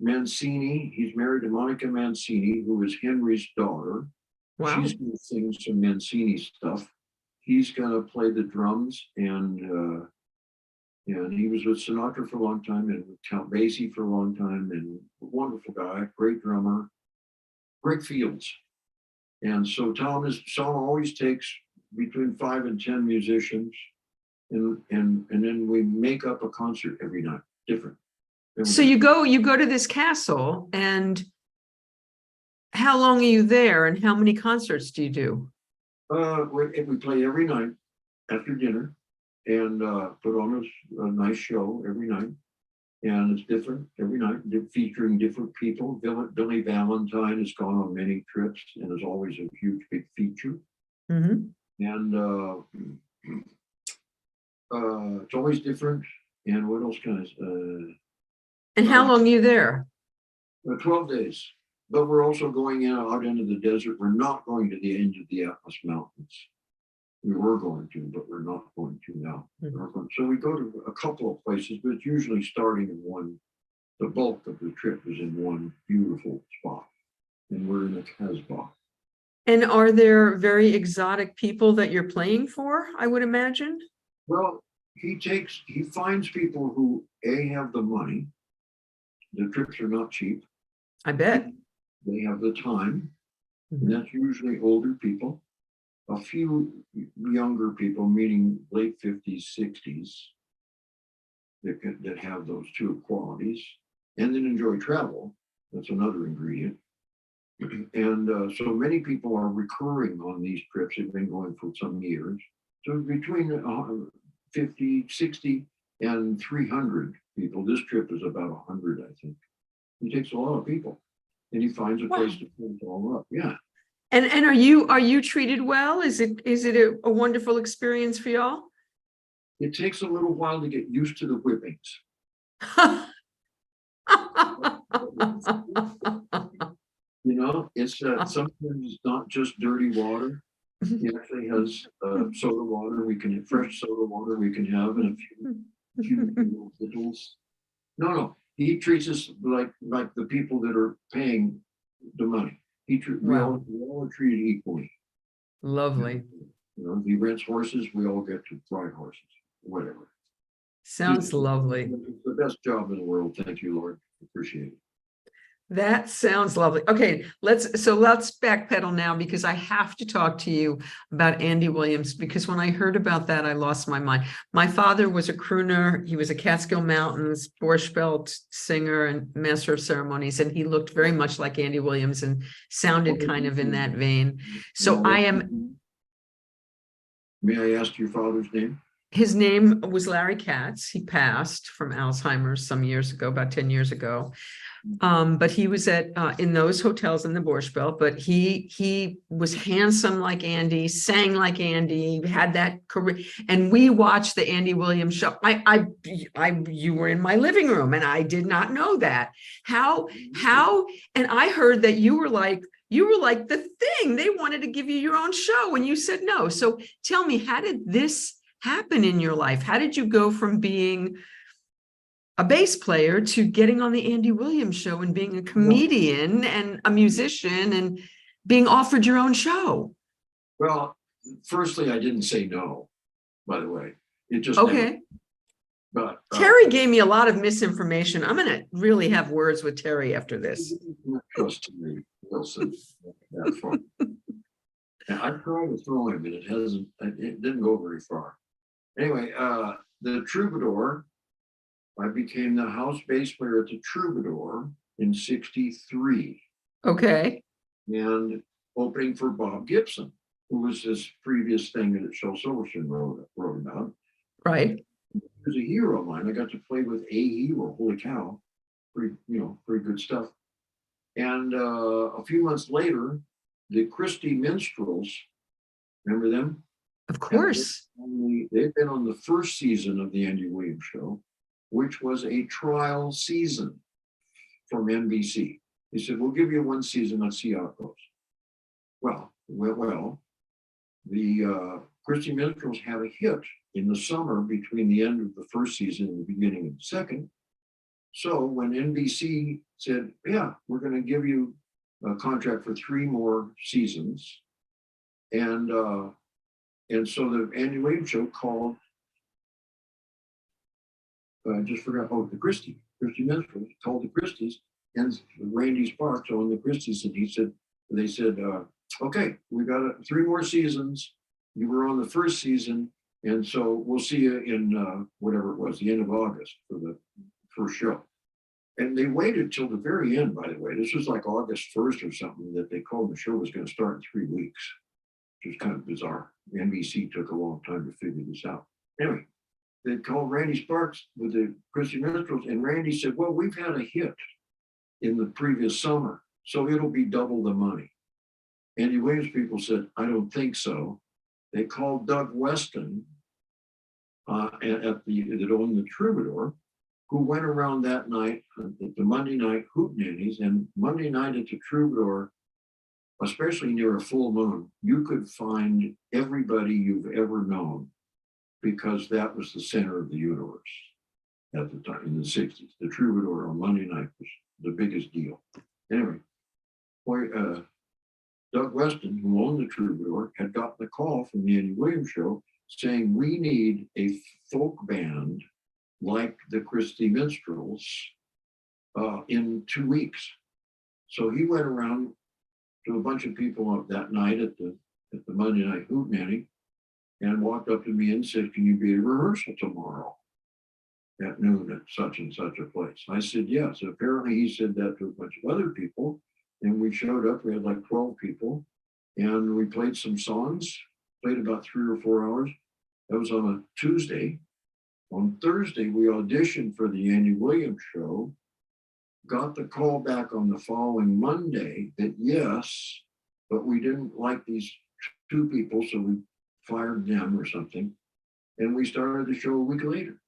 Speaker 1: Mancini. He's married to Monica Mancini, who is Henry's daughter.
Speaker 2: Wow.
Speaker 1: She's going to sing some Mancini stuff. He's going to play the drums, and he was with Sinatra for a long time and with Count Basie for a long time, and a wonderful guy, great drummer, great fields. And so Tom always takes between 5 and 10 musicians, and then we make up a concert every night, different.
Speaker 2: So you go to this castle, and how long are you there, and how many concerts do you do?
Speaker 1: We play every night after dinner, and put on a nice show every night. And it's different every night, featuring different people. Billy Valentine has gone on many trips and is always a huge, big feature.
Speaker 2: Mhm.
Speaker 1: And it's always different. And what else can I say?
Speaker 2: And how long are you there?
Speaker 1: 12 days. But we're also going out into the desert. We're not going to the end of the Atlas Mountains. We were going to, but we're not going to now. So we go to a couple of places, but it's usually starting in one. The bulk of the trip is in one beautiful spot. And we're in a Casbah.
Speaker 2: And are there very exotic people that you're playing for, I would imagine?
Speaker 1: Well, he finds people who, A, have the money. The trips are not cheap.
Speaker 2: I bet.
Speaker 1: They have the time. And that's usually older people. A few younger people, meaning late 50s, 60s, that have those two qualities, and then enjoy travel. That's another ingredient. And so many people are recurring on these trips. They've been going for some years. So between 50, 60, and 300 people. This trip is about 100, I think. He takes a lot of people, and he finds a place to put it all up. Yeah.
Speaker 2: And are you treated well? Is it a wonderful experience for y'all?
Speaker 1: It takes a little while to get used to the whippings. You know, it's sometimes it's not just dirty water. He actually has soda water. Fresh soda water we can have, and a few little vittles. No, he treats us like the people that are paying the money. We all are treated equally.
Speaker 2: Lovely.
Speaker 1: You know, if he rents horses, we all get to ride horses, whatever.
Speaker 2: Sounds lovely.
Speaker 1: It's the best job in the world. Thank you, Lord. Appreciate it.
Speaker 2: That sounds lovely. Okay, let's backpedal now, because I have to talk to you about Andy Williams, because when I heard about that, I lost my mind. My father was a crooner. He was a Catskill Mountains Borscht Belt singer and master of ceremonies, and he looked very much like Andy Williams and sounded kind of in that vein. So
Speaker 1: May I ask your father's name?
Speaker 2: His name was Larry Katz. He passed from Alzheimer's some years ago, about 10 years ago. But he was in those hotels in the Borscht Belt, but he was handsome like Andy, sang like Andy, had that career. And we watched the Andy Williams show. You were in my living room, and I did not know that. How, and I heard that you were like the thing. They wanted to give you your own show, and you said no. So tell me, how did this happen in your life? How did you go from being a bass player to getting on the Andy Williams show and being a comedian and a musician and being offered your own show?
Speaker 1: Well, firstly, I didn't say no, by the way. It just
Speaker 2: okay.
Speaker 1: But
Speaker 2: Terry gave me a lot of misinformation. I'm going to really have words with Terry after this.
Speaker 1: Trust me, Wilson. That far. And I tried to throw him, and it didn't go very far. Anyway, the Troubadour, I became the house bass player at the Troubadour in '63. Okay. And opening for Bob Gibson, who was this previous thing that Shel Silverstein wrote about.
Speaker 2: Right.
Speaker 1: He was a hero of mine. I got to play with a hero. Holy cow. Pretty good stuff. And a few months later, the Christie Minstrels, remember them?
Speaker 2: Of course.
Speaker 1: They've been on the first season of the Andy Williams show, which was a trial season from NBC. They said, we'll give you one season, let's see how it goes. Well, the Christie Minstrels had a hit in the summer between the end of the first season and the beginning of the second. So when NBC said, yeah, we're going to give you a contract for 3 more seasons, and so the Andy Williams show called, I just forgot, the Christie Minstrels called the Christies, and Randy Sparks owned the Christies, and they said, okay, we got 3 more seasons. You were on the first season, and so we'll see you in whatever it was, the end of August for the first show. And they waited till the very end, by the way. This was like August 1st or something that they called the show was going to start in 3 weeks, which is kind of bizarre. NBC took a long time to figure this out. Anyway, they called Randy Sparks with the Christy Minstrels, and Randy said, well, we've had a hit in the previous summer, so it'll be double the money. Andy Williams people said, I don't think so. They called Doug Weston that owned the Troubadour, who went around that night at the Monday night hootenannies, and Monday night at the Troubadour, especially near a full moon, you could find everybody you've ever known, because that was the center of the universe at the time in the 60s. The Troubadour on Monday night was the biggest deal. Anyway, Doug Weston, who owned the Troubadour, had gotten the call from the Andy Williams show saying, we need a folk band like the Christy Minstrels in 2 weeks. So he went around to a bunch of people that night at the Monday night hootenanny and walked up to me and said, can you be at rehearsal tomorrow at noon at such and such a place? I said, yes. Apparently he said that to a bunch of other people, and we showed up. We had like 12 people, and we played some songs, played about 3 or 4 hours. That was on a Tuesday. On Thursday, we auditioned for the Andy Williams show, got the call back on the following Monday that yes, but we didn't like these 2 people, so we fired them or something. And we started the show a week later,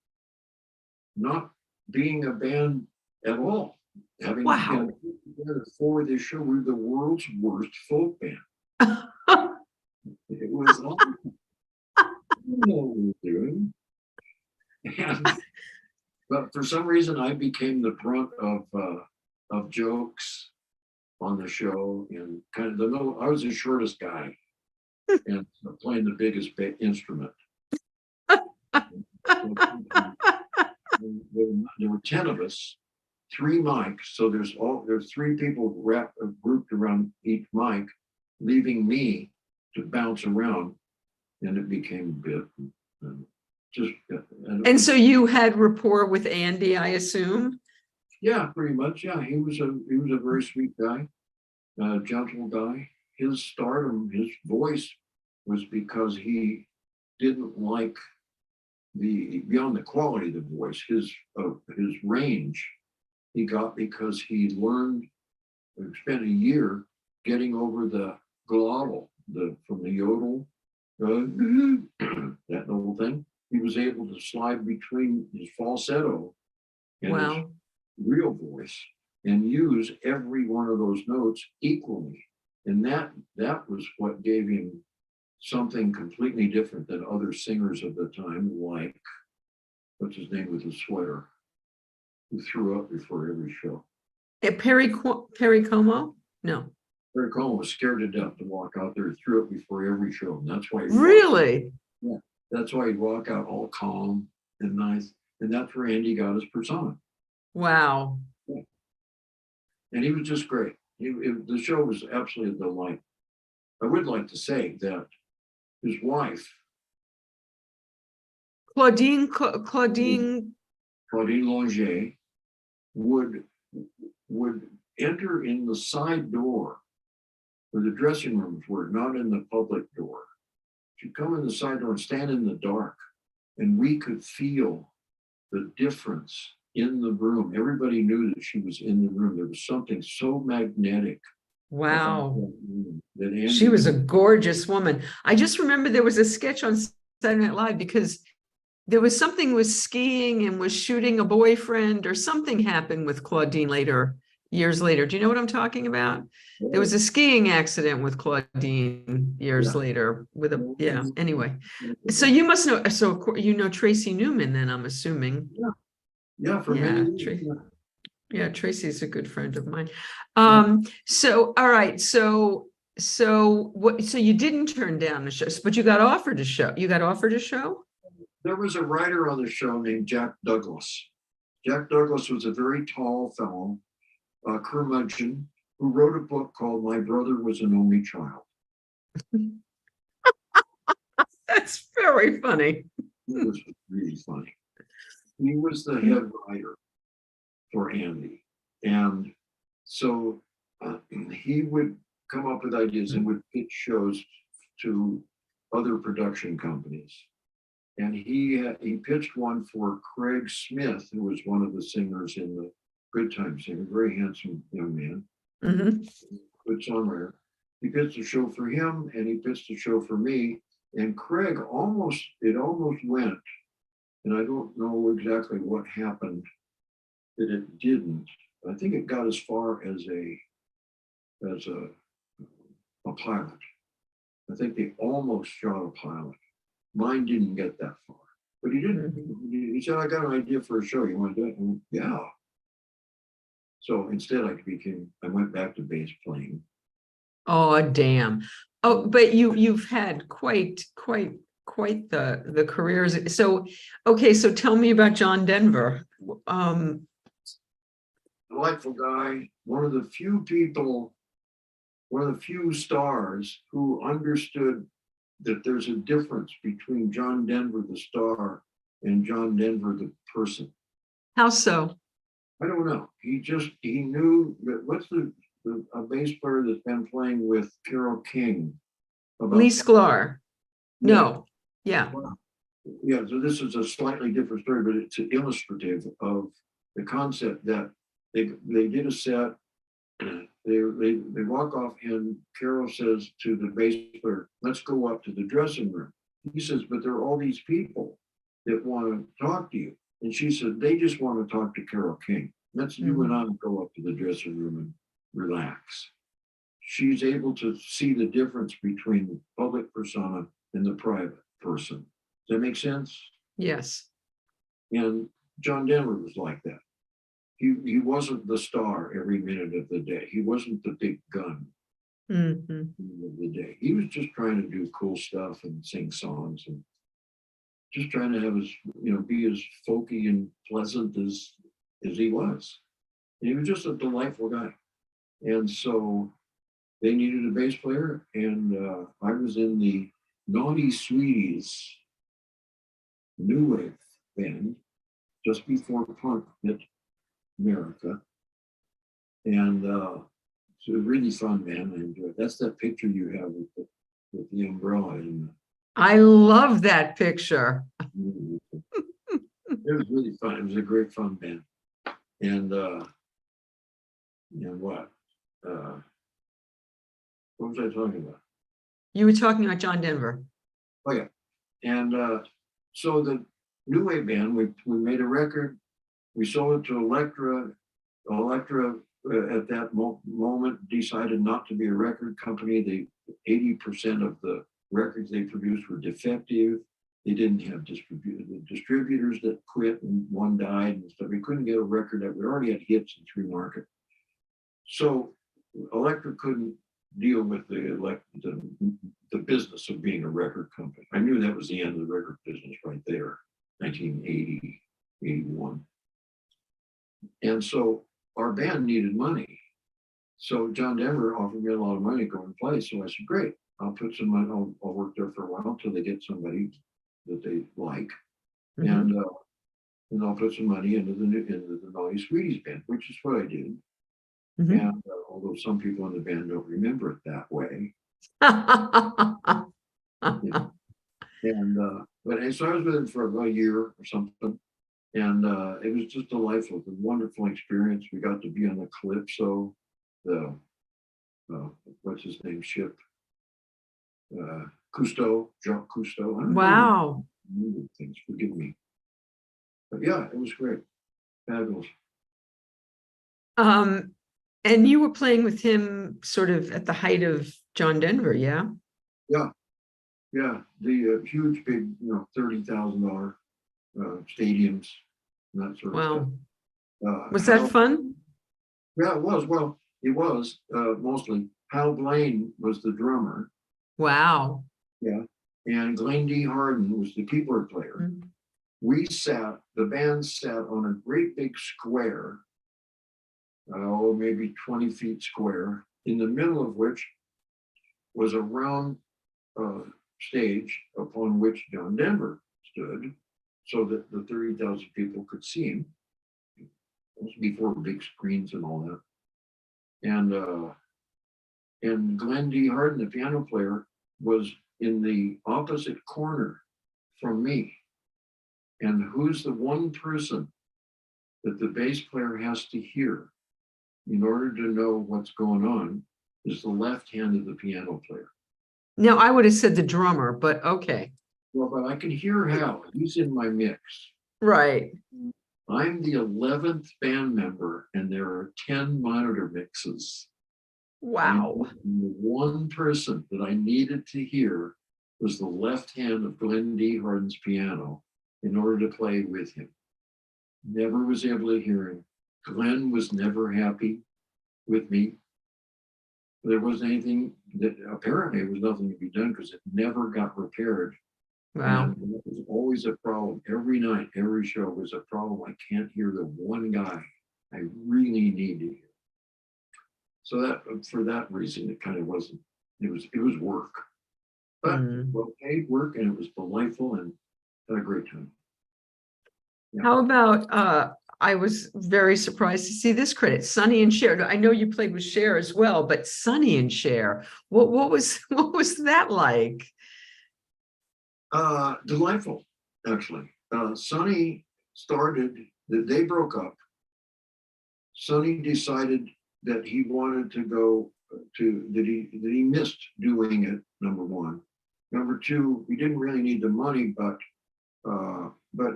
Speaker 1: not being a band at all. Having been together for this show, we were the world's worst folk band. It was all we were doing. And, but for some reason, I became the brunt of jokes on the show, and kind of the middle. I was the shortest guy, and playing the biggest instrument. There were 10 of us, 3 mics. So there's 3 people grouped around each mic, leaving me to bounce around, and it became a bit. And
Speaker 2: so you had rapport with Andy, I assume?
Speaker 1: Yeah, pretty much. Yeah, he was a very sweet guy, gentle guy. His stardom, his voice, was because he didn't like beyond the quality of the voice, his range he got because he spent a year getting over the glottal, from the yodel, that whole thing. He was able to slide between his falsetto and his real voice and use every one of those notes equally. And that was what gave him something completely different than other singers of the time, like, what's his name with the sweater, who threw up before every show.
Speaker 2: Perry Como? No.
Speaker 1: Perry Como was scared to death to walk out there. He threw up before every show. And that's why
Speaker 2: really?
Speaker 1: Yeah. That's why he'd walk out all calm and nice. And that's where Andy got his persona.
Speaker 2: Wow.
Speaker 1: Yeah. And he was just great. The show was absolutely a delight. I would like to say that his wife,
Speaker 2: Claudine
Speaker 1: Longet, would enter in the side door where the dressing rooms were, not in the public door. She'd come in the side door and stand in the dark, and we could feel the difference in the room. Everybody knew that she was in the room. There was something so magnetic.
Speaker 2: Wow. She was a gorgeous woman. I just remember there was a sketch on Saturday Night Live because there was something with skiing and was shooting a boyfriend, or something happened with Claudine years later. Do you know what I'm talking about? Yeah. There was a skiing accident with Claudine years later anyway. So you must know, so you know Tracy Newman then, I'm assuming.
Speaker 1: Yeah, for many years.
Speaker 2: Yeah, Tracy's a good friend of mine. So, all right. So you didn't turn down the show, but you got offered a show. You got offered a show?
Speaker 1: There was a writer on the show named Jack Douglas. Jack Douglas was a very tall fellow, curmudgeon, who wrote a book called My Brother Was an Only Child.
Speaker 2: That's very funny.
Speaker 1: It was really funny. He was the head writer for Andy. And so he would come up with ideas and would pitch shows to other production companies. and he pitched one for Craig Smith, who was one of the singers in the Good Time Singer, very handsome young man, good songwriter. He pitched a show for him, and he pitched a show for me. And Craig almost went, and I don't know exactly what happened that it didn't. I think it got as far as a pilot. I think they almost shot a pilot. Mine didn't get that far, but he didn't. He said, "I got an idea for a show. You want to do it?" And yeah. So instead, I went back to bass playing.
Speaker 2: Oh, damn. Oh, but you've had quite the careers. So, okay, so tell me about John Denver.
Speaker 1: Delightful guy, one of the few stars who understood that there's a difference between John Denver, the star, and John Denver, the person.
Speaker 2: How so?
Speaker 1: I don't know. He knew that. What's a bass player that's been playing with Carole King?
Speaker 2: Lee Sklar. No. Yeah.
Speaker 1: Yeah. So this is a slightly different story, but it's illustrative of the concept that they did a set. They walk off, and Carol says to the bass player, "Let's go up to the dressing room." He says, "But there are all these people that want to talk to you." And she said, "They just want to talk to Carole King. Let's you and I go up to the dressing room and relax." She's able to see the difference between the public persona and the private person. Does that make sense?
Speaker 2: Yes.
Speaker 1: And John Denver was like that. He wasn't the star every minute of the day. He wasn't the big gun of the day. He was just trying to do cool stuff and sing songs and just trying to have be as folky and pleasant as he was. And he was just a delightful guy. And so they needed a bass player, and I was in the Naughty Sweeties new wave band just before punk hit America. And it's a really fun band. I enjoy it. That's that picture you have with the umbrella in.
Speaker 2: I love that picture.
Speaker 1: It was really fun. It was a great fun band. And what was I talking about?
Speaker 2: You were talking about John Denver.
Speaker 1: Oh yeah. And so the new wave band, we made a record. We sold it to Elektra. Elektra at that moment decided not to be a record company. 80% of the records they produced were defective. They didn't have distributors that quit, and one died and stuff. We couldn't get a record that we already had hits in free market. So Elektra couldn't deal with the business of being a record company. I knew that was the end of the record business right there, 1980, 81. And so our band needed money. So John Denver offered me a lot of money to go and play. So I said, great, I'll put some money, I'll work there for a while until they get somebody that they like. And I'll put some money into the Naughty Sweeties band, which is what I did. And although some people in the band don't remember it that way. And so I was with him for about a year or something. And it was just delightful. It was a wonderful experience. We got to be on the Calypso, what's his name, ship? Cousteau, Jacques Cousteau.
Speaker 2: Wow.
Speaker 1: Things, forgive me. But yeah, it was great. Fabulous.
Speaker 2: And you were playing with him sort of at the height of John Denver, yeah?
Speaker 1: Yeah. Yeah. The huge, big, $30,000 stadiums and that sort of stuff.
Speaker 2: Was that fun?
Speaker 1: Yeah, it was. Well, it was mostly. Hal Blaine was the drummer.
Speaker 2: Wow.
Speaker 1: Yeah. And Glenn D. Harden was the keyboard player. The band sat on a great big square, maybe 20 feet square, in the middle of which was a round stage upon which John Denver stood, so that the 30,000 people could see him. It was before big screens and all that. And Glenn D. Harden, the piano player, was in the opposite corner from me. And who's the one person that the bass player has to hear in order to know what's going on is the left hand of the piano player.
Speaker 2: Now, I would have said the drummer, but okay.
Speaker 1: Well, but I can hear Hal. He's in my mix.
Speaker 2: Right.
Speaker 1: I'm the 11th band member, and there are 10 monitor mixes.
Speaker 2: Wow.
Speaker 1: And the one person that I needed to hear was the left hand of Glenn D. Harden's piano in order to play with him. Never was able to hear him. Glenn was never happy with me. There wasn't anything that apparently it was nothing to be done because it never got repaired.
Speaker 2: Wow.
Speaker 1: And it was always a problem. Every night, every show was a problem. I can't hear the one guy I really need to hear. So that for that reason, it kind of wasn't, it was work. But well paid work, and it was delightful and had a great time. Yeah.
Speaker 2: How about I was very surprised to see this credit, Sonny and Cher. I know you played with Cher as well, but Sonny and Cher, what was that like?
Speaker 1: Delightful, actually. Sonny started, they broke up. Sonny decided that he wanted to go to, that he missed doing it, number one. Number two, he didn't really need the money, but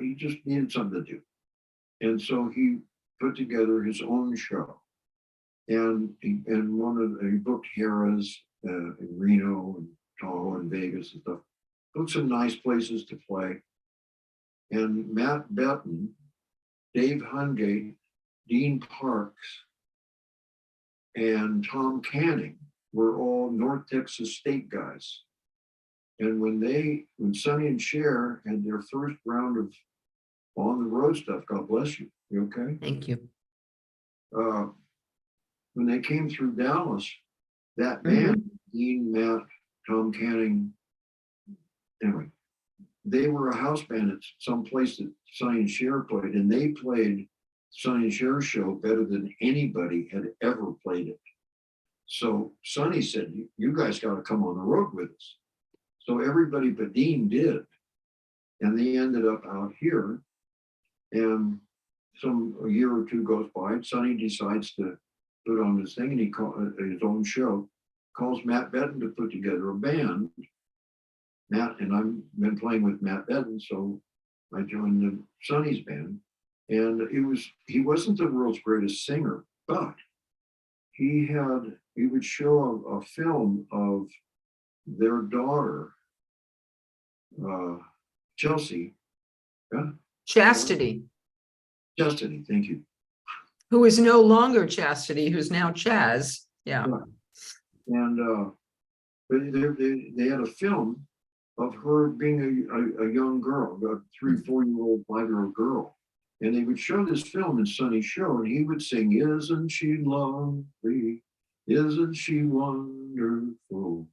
Speaker 1: he just needed something to do. And so he put together his own show. And he booked Harrah's in Reno and Tahoe and Vegas and stuff. Booked some nice places to play. And Matt Betton, Dave Hungate, Dean Parks, and Tom Canning were all North Texas State guys. And when Sonny and Cher had their first round of on the road stuff, God bless you. You okay?
Speaker 2: Thank you.
Speaker 1: When they came through Dallas, that band, Dean, Matt, Tom Canning, anyway, they were a house band at some place that Sonny and Cher played, and they played Sonny and Cher's show better than anybody had ever played it. So Sonny said, you guys got to come on the road with us. So everybody but Dean did. And they ended up out here. And a year or two goes by, and Sonny decides to put on this thing, and he calls his own show, calls Matt Betton to put together a band. Matt, and I've been playing with Matt Betton, so I joined the Sonny's band. And he wasn't the world's greatest singer, but he would show a film of their daughter, Chelsea. Yeah?
Speaker 2: Chastity.
Speaker 1: Chastity, thank you.
Speaker 2: Who is no longer Chastity, who's now Chaz. Yeah.
Speaker 1: And they had a film of her being a young girl, a 3-4-year-old, 5-year-old girl. And they would show this film in Sonny's show, and he would sing, "Isn't she lovely? Isn't she wonderful?"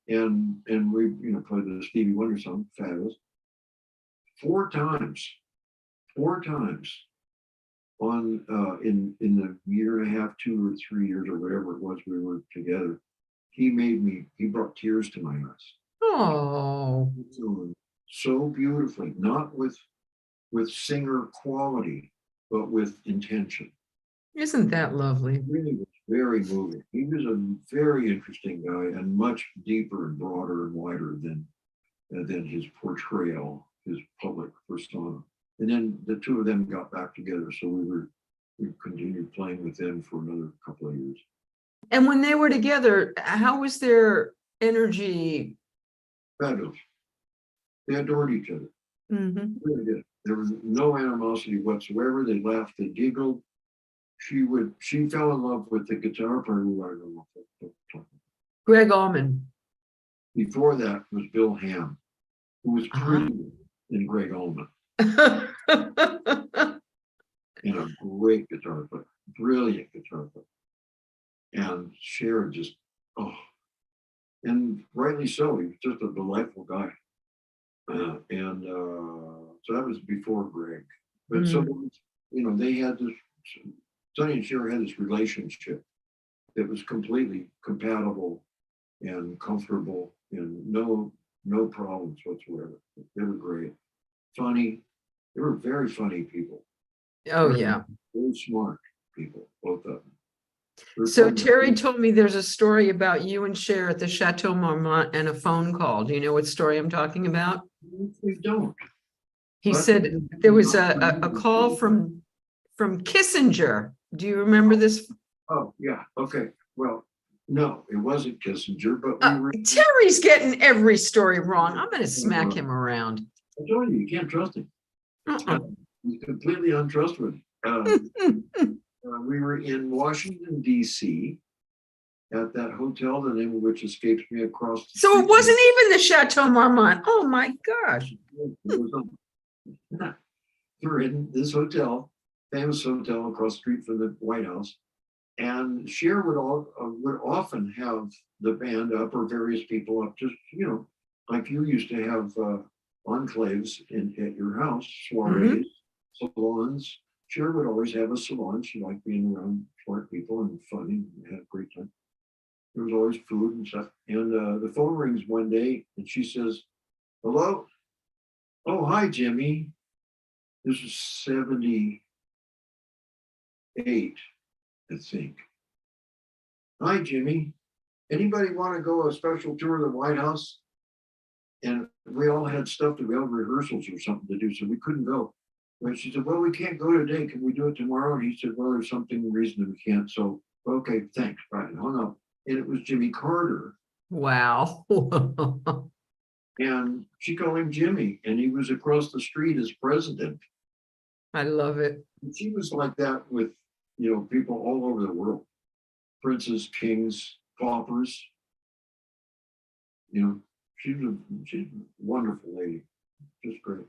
Speaker 1: And we played the Stevie Wonder song, fabulous. Four times on in the year and a half, 2 or 3 years, or whatever it was we were together, he brought tears to my eyes.
Speaker 2: Oh.
Speaker 1: So beautifully, not with singer quality, but with intention.
Speaker 2: Isn't that lovely?
Speaker 1: It really was very moving. He was a very interesting guy, and much deeper and broader and wider than his portrayal, his public persona. And then the two of them got back together, so we continued playing with them for another couple of years.
Speaker 2: And when they were together, how was their energy?
Speaker 1: Fabulous. They adored each other. Really did. There was no animosity whatsoever. They laughed, they giggled. She fell in love with the guitar player who I don't know.
Speaker 2: Greg Allman.
Speaker 1: Before that was Bill Ham, who was prettier than Greg Allman. And a great guitar player, brilliant guitar player. And Cher just, and rightly so, he was just a delightful guy. So that was before Greg. But so, they had this, Sonny and Cher had this relationship that was completely compatible and comfortable, and no problems whatsoever. They were great. Funny, They were very funny people.
Speaker 2: Oh, yeah.
Speaker 1: Very smart people, both of them.
Speaker 2: So Terry told me there's a story about you and Cher at the Chateau Marmont and a phone call. Do you know what story I'm talking about?
Speaker 1: We don't.
Speaker 2: He said there was a call from Kissinger. Do you remember this?
Speaker 1: Oh, yeah. Okay. Well, no, it wasn't Kissinger, but we were.
Speaker 2: Terry's getting every story wrong. I'm going to smack him around.
Speaker 1: I told you, you can't trust him. He's completely untrustworthy. We were in Washington, D.C. at that hotel, the name of which escapes me across the
Speaker 2: So
Speaker 1: street.
Speaker 2: it wasn't even the Chateau Marmont. Oh my gosh.
Speaker 1: We're in this hotel, famous hotel across the street from the White House. And Cher would often have the band up or various people up, just, like you used to have enclaves at your house, soirees, salons. Cher would always have a salon. She liked being around smart people and funny and had a great time. There was always food and stuff. And the phone rings one day and she says, "Hello? Oh, hi, Jimmy." This was 78, I think. "Hi, Jimmy. Anybody want to go a special tour of the White House?" And we all had stuff to go, rehearsals or something to do, so we couldn't go. But she said, "Well, we can't go today. Can we do it tomorrow?" And he said, "Well, there's something reason that we can't." So, okay, thanks. Right, and hung up. And it was Jimmy Carter.
Speaker 2: Wow.
Speaker 1: And she called him Jimmy, and he was across the street as president.
Speaker 2: I love it.
Speaker 1: And she was like that with, people all over the world. Princes, kings, paupers. She's a wonderful lady. Just great.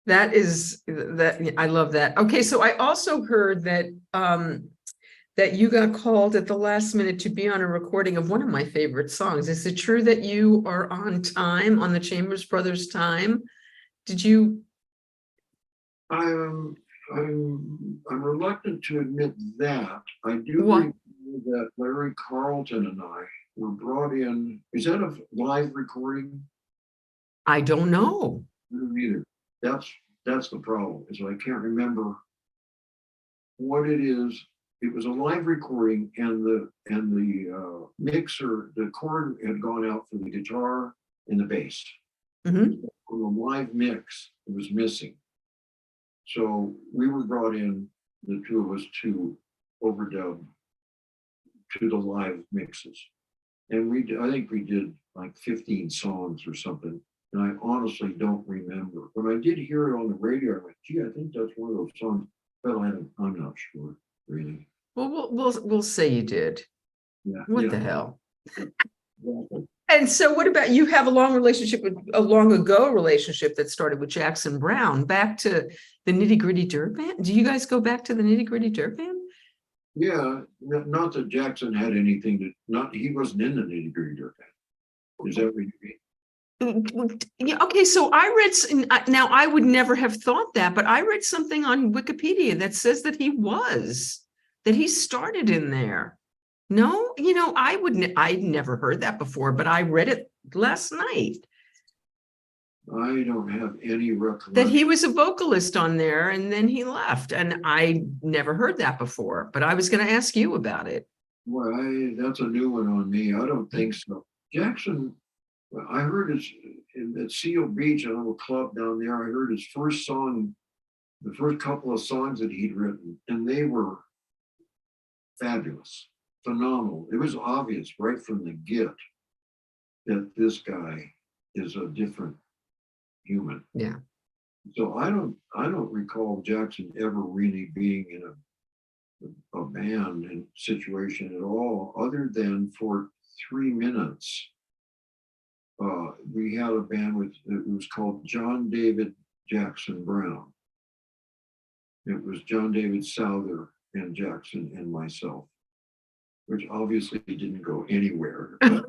Speaker 2: That I love that. Okay, so I also heard that that you got called at the last minute to be on a recording of one of my favorite songs. Is it true that you are on time, on the Chambers Brothers time? Did you?
Speaker 1: I'm reluctant to admit that. I do remember that Larry Carlton and I were brought in. Is that a live recording?
Speaker 2: I don't know.
Speaker 1: I don't either. That's the problem, is I can't remember what it is. It was a live recording, and the mixer, the cord had gone out for the guitar and the bass. From the live mix, it was missing. So we were brought in, the two of us, to overdub to the live mixes. And I think we did like 15 songs or something. And I honestly don't remember. When I did hear it on the radio, I went, "Gee, I think that's one of those songs." But I'm not sure, really.
Speaker 2: Well, we'll say you did.
Speaker 1: Yeah.
Speaker 2: What the hell? And so what about, you have a long ago relationship that started with Jackson Browne, back to the Nitty Gritty Dirt Band? Do you guys go back to the Nitty Gritty Dirt Band?
Speaker 1: Yeah, not that Jackson had anything he wasn't in the Nitty Gritty Dirt Band. Is that what you mean?
Speaker 2: Yeah, okay, so I read, now I would never have thought that, but I read something on Wikipedia that says that he started in there. No, I'd never heard that before, but I read it last night.
Speaker 1: I don't have any recollection.
Speaker 2: That he was a vocalist on there and then he left, and I never heard that before, but I was going to ask you about it.
Speaker 1: Well, that's a new one on me. I don't think so. Jackson, I heard at Seal Beach, a little club down there, I heard his first song, the first couple of songs that he'd written, and they were fabulous, phenomenal. It was obvious right from the get that this guy is a different human.
Speaker 2: Yeah.
Speaker 1: So I don't recall Jackson ever really being in a band and situation at all, other than for 3 minutes. We had a band it was called John David Jackson Browne. It was John David Souther and Jackson and myself, which obviously didn't go anywhere. But,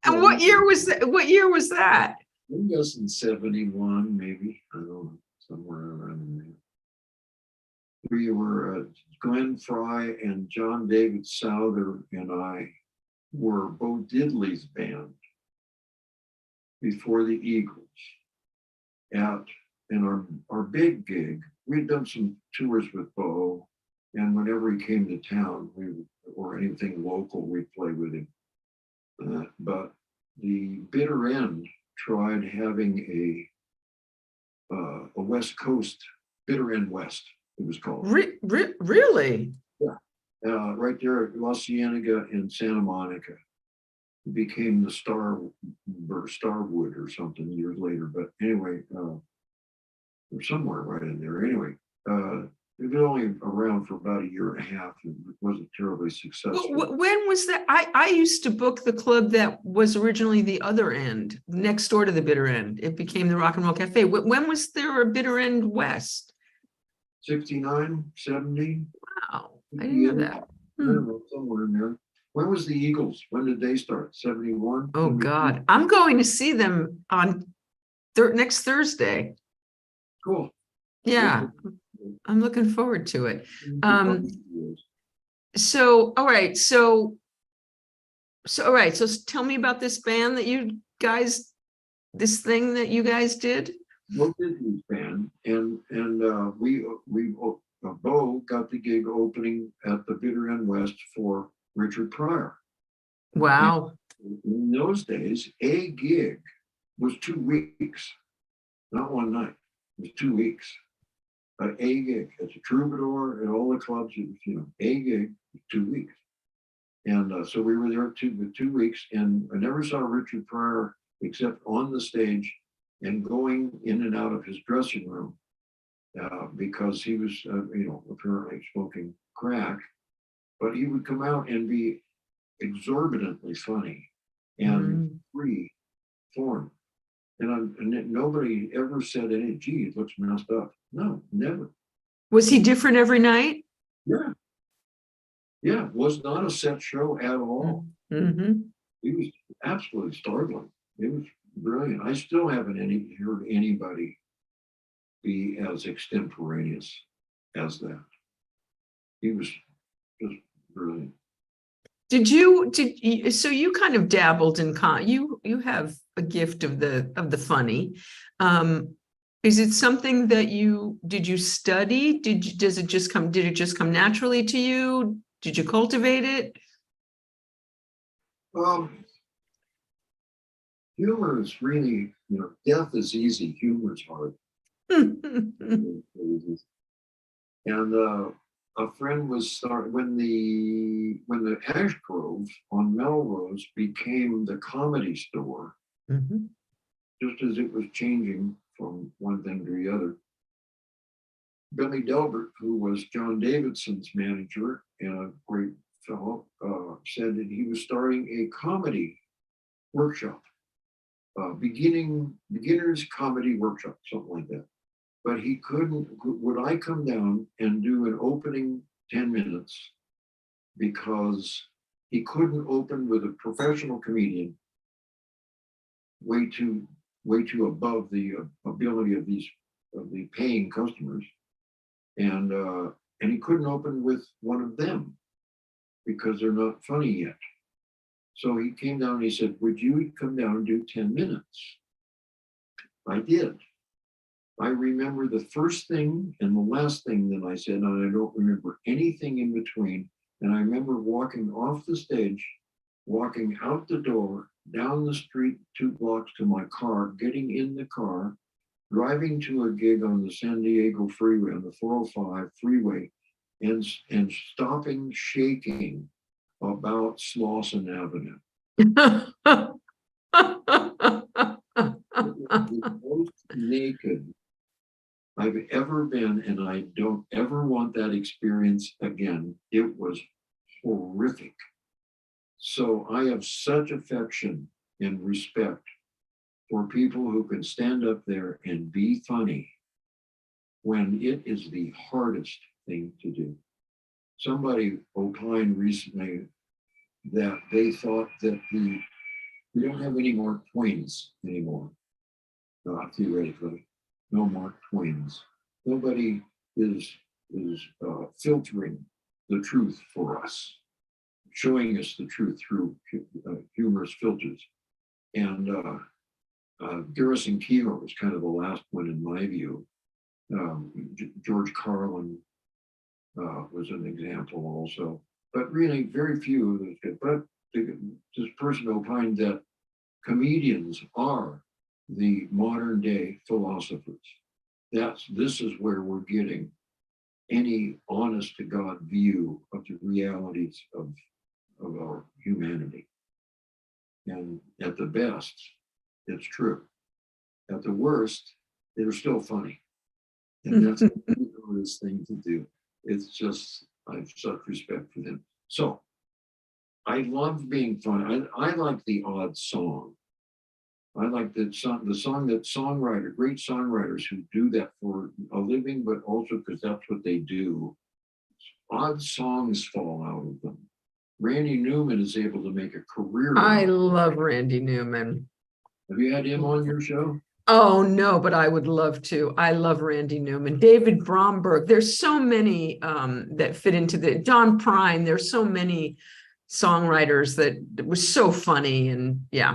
Speaker 2: and what year was that? What year was that?
Speaker 1: I guess in 71, maybe. I don't know, somewhere around there. We were Glen Frey and John David Souther and I were Bo Diddley's band before the Eagles at and our big gig, we'd done some tours with Bo, and whenever he came to town, or anything local, we'd play with him. But the Bitter End tried having a West Coast, Bitter End West, it was called.
Speaker 2: Really?
Speaker 1: Yeah. Right there at La Cienega and Santa Monica. It became the Starwood or something years later. But anyway, or somewhere right in there. Anyway, it was only around for about a year and a half. And it wasn't terribly successful.
Speaker 2: When was that? I used to book the club that was originally the other end, next door to the Bitter End. It became the Rock and Roll Cafe. When was there a Bitter End West?
Speaker 1: 69, 70.
Speaker 2: Wow, I didn't know that.
Speaker 1: I don't know, somewhere in there. When was the Eagles? When did they start? 71?
Speaker 2: Oh, God. I'm going to see them on next Thursday.
Speaker 1: Cool.
Speaker 2: Yeah, I'm looking forward to it. So, all right. So tell me about this band that you guys, this thing that you guys did.
Speaker 1: Walt Disney's band, and Bo got the gig opening at the Bitter End West for Richard Pryor.
Speaker 2: Wow.
Speaker 1: And in those days, a gig was 2 weeks, not one night. It was 2 weeks. A gig as a troubadour at all the clubs. It was, a gig, 2 weeks. And so we were there 2 weeks, and I never saw Richard Pryor except on the stage and going in and out of his dressing room because he was, apparently smoking crack. But he would come out and be exorbitantly funny and free form. And nobody ever said, "Hey, gee, it looks messed up." No, never.
Speaker 2: Was he different every night?
Speaker 1: Yeah. Yeah, was not a set show at all.
Speaker 2: Mm-hmm.
Speaker 1: He was absolutely startling. It was brilliant. I still haven't heard anybody be as extemporaneous as that. He was just brilliant. So you kind of dabbled in you have a gift of the funny. Is it something that did you study? Did it just come naturally to you? Did you cultivate it? Humor is really, death is easy, humor is hard. And a friend was when the Ash Grove on Melrose became the Comedy Store, just as it was changing from one thing to the other. Billy Delbert, who was John Davidson's manager and a great fellow, said that he was starting a comedy workshop, beginners comedy workshop, something like that. But he couldn't, would I come down and do an opening 10 minutes because he couldn't open with a professional comedian way too above the ability of the paying customers. And he couldn't open with one of them because they're not funny yet. So he came down and he said, "Would you come down and do 10 minutes? I did. I remember the first thing and the last thing that I said, and I don't remember anything in between. And I remember walking off the stage, walking out the door, down the street 2 blocks to my car, getting in the car, driving to a gig on the San Diego freeway, on the 405 freeway, and stopping shaking about Slauson Avenue. The most naked I've ever been, and I don't ever want that experience again. It was horrific. So I have such affection and respect for people who can stand up there and be funny when it is the hardest thing to do. Somebody opined recently that they thought that we don't have any Mark Twains anymore. Theoretically, no Mark Twains. Nobody is filtering the truth for us, showing us the truth through humorous filters. And Garrison Keillor was kind of the last one, in my view, George Carlin was an example also, but really very few of those good. But this person opined that comedians are the modern day philosophers. This is where we're getting any honest to God view of the realities of our humanity. And at the best, it's true. At the worst, they're still funny. And that's the hardest thing to do. It's just, I have such respect for them. So I love being funny. I like the odd song. I like the song that great songwriters who do that for a living, but also because that's what they do. Odd songs fall out of them. Randy Newman is able to make a career.
Speaker 2: I love Randy Newman.
Speaker 1: Have you had him on your show?
Speaker 2: Oh, no, but I would love to. I love Randy Newman. David Bromberg. There's so many that fit into Don Prine. There's so many songwriters that was so funny and yeah.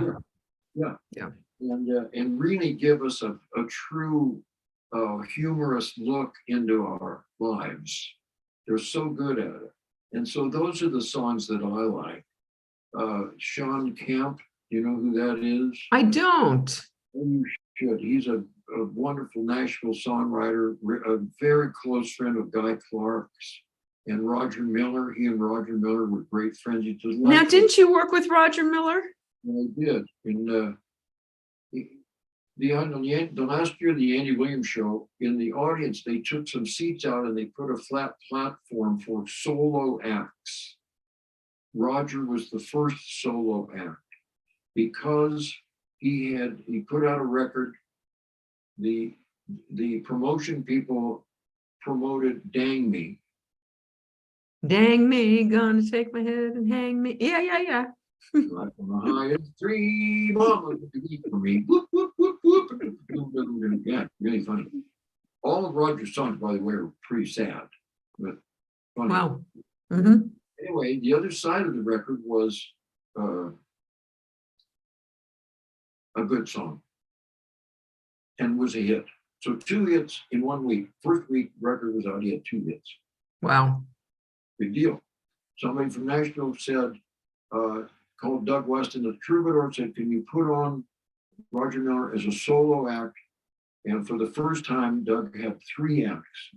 Speaker 1: And really give us a true humorous look into our lives. They're so good at it. And so those are the songs that I like. Sean Kemp, you know who that is?
Speaker 2: I don't.
Speaker 1: You should. He's a wonderful Nashville songwriter, a very close friend of Guy Clark's. And Roger Miller, he and Roger Miller were great friends.
Speaker 2: Now, didn't you work with Roger Miller?
Speaker 1: I did. And the last year of the Andy Williams show, in the audience, they took some seats out and they put a flat platform for solo acts. Roger was the first solo act because he put out a record. The promotion people promoted Dang Me.
Speaker 2: Dang me, gonna take my head and hang me. Yeah.
Speaker 1: Right on the highest tree, mama, for me. Whoop, whoop, whoop, whoop. Yeah, really funny. All of Roger's songs, by the way, are pretty sad, but funny.
Speaker 2: Wow. Mm-hmm.
Speaker 1: Anyway, the other side of the record was a good song and was a hit. So 2 hits in 1 week. First week record was out, he had 2 hits.
Speaker 2: Wow.
Speaker 1: Big deal. Somebody from Nashville said, called Doug Weston, the troubadour, said, can you put on Roger Miller as a solo act? And for the first time, Doug had 3 acts.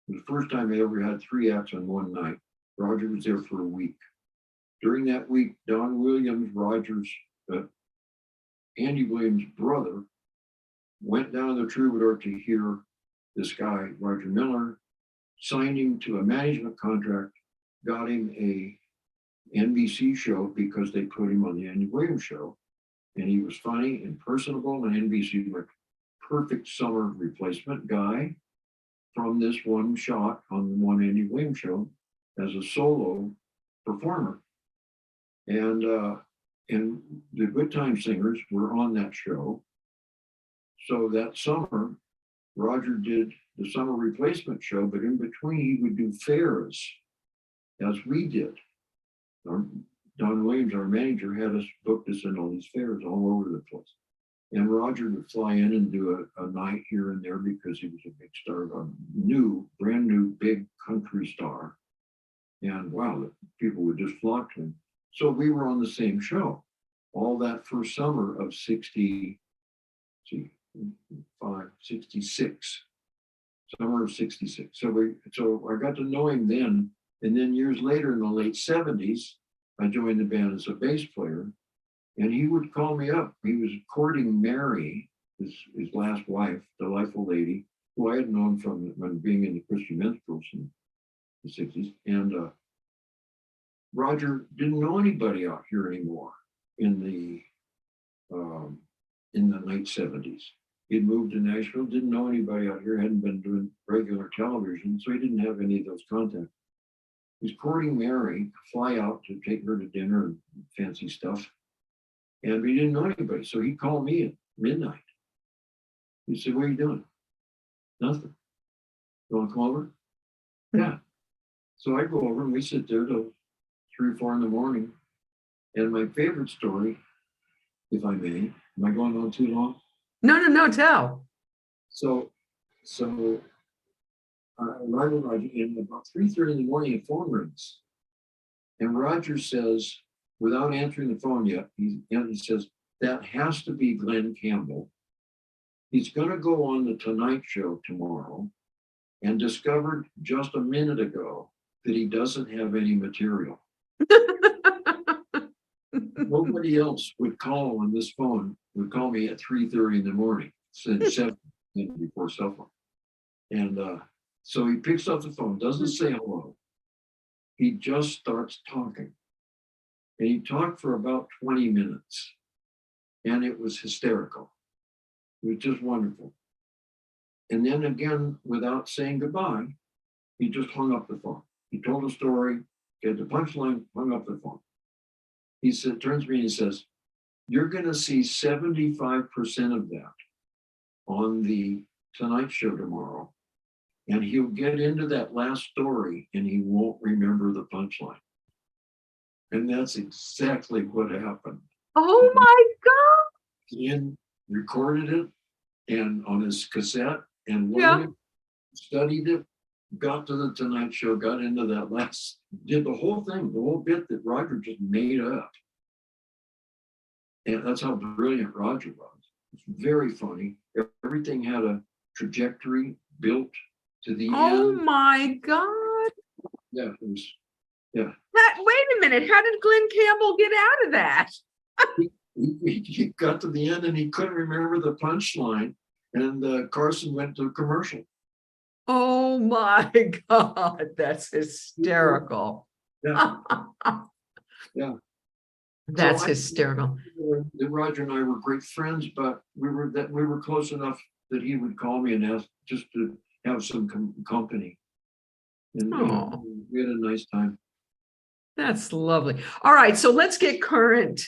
Speaker 1: It was the first time he ever had 3 acts on one night. Roger was there for a week. During that week, Don Williams, Andy Williams' brother, went down to the Troubadour to hear this guy, Roger Miller, signed him to a management contract, got him a NBC show because they put him on the Andy Williams show. And he was funny and personable, and NBC was perfect summer replacement guy from this one shot on the one Andy Williams show as a solo performer. And the Good Time Singers were on that show. So that summer, Roger did the summer replacement show, but in between he would do fairs as we did. Don Williams, our manager, had us booked us in all these fairs all over the place. And Roger would fly in and do a night here and there because he was a big star, a brand new big country star. And wow, the people would just flock to him. So we were on the same show all that first summer of 66. Summer of 66. So I got to know him then. And then years later in the late 70s, I joined the band as a bass player. And he would call me up. He was courting Mary, his last wife, delightful lady, who I had known from when being in the Christian Minstrels in the 60s. And Roger didn't know anybody out here anymore in the late 70s. He'd moved to Nashville, didn't know anybody out here, hadn't been doing regular television, so he didn't have any of those contacts. He's courting Mary, fly out to take her to dinner and fancy stuff. And he didn't know anybody. So he called me at midnight. He said, what are you doing? Nothing. You want to come over? Yeah. So I go over and we sit there till 3 or 4 in the morning. And my favorite story, if I may, am I going on too long?
Speaker 2: No, tell.
Speaker 1: So So Roger, in about 3:30 in the morning, the phone rings. And Roger says, without answering the phone yet, he says, that has to be Glen Campbell. He's going to go on the Tonight Show tomorrow and discovered just a minute ago that he doesn't have any material. Nobody else would call on this phone, would call me at 3:30 in the morning, since 7 before cell phone. And so he picks up the phone, doesn't say hello. He just starts talking. And he talked for about 20 minutes. And it was hysterical. It was just wonderful. And then again, without saying goodbye, he just hung up the phone. He told a story, get the punchline, hung up the phone. He said, turns to me and he says, you're going to see 75% of that on the Tonight Show tomorrow. And he'll get into that last story and he won't remember the punchline. And that's exactly what happened.
Speaker 2: Oh my God.
Speaker 1: Ian recorded it and on his cassette and
Speaker 2: Yeah.
Speaker 1: learned it, studied it, got to the Tonight Show, got into that last, did the whole thing, the whole bit that Roger just made up. And that's how brilliant Roger was. It's very funny. Everything had a trajectory built to the end.
Speaker 2: Oh my God.
Speaker 1: Yeah, it was, yeah.
Speaker 2: Wait a minute. How did Glen Campbell get out of that?
Speaker 1: He got to the end and he couldn't remember the punchline. And Carson went to commercial.
Speaker 2: Oh my God. That's hysterical.
Speaker 1: Yeah. Yeah.
Speaker 2: That's
Speaker 1: So
Speaker 2: hysterical.
Speaker 1: Roger and I were great friends, but we were close enough that he would call me and ask just to have some company. And we had a nice time. That's
Speaker 2: lovely. All right, so let's get current.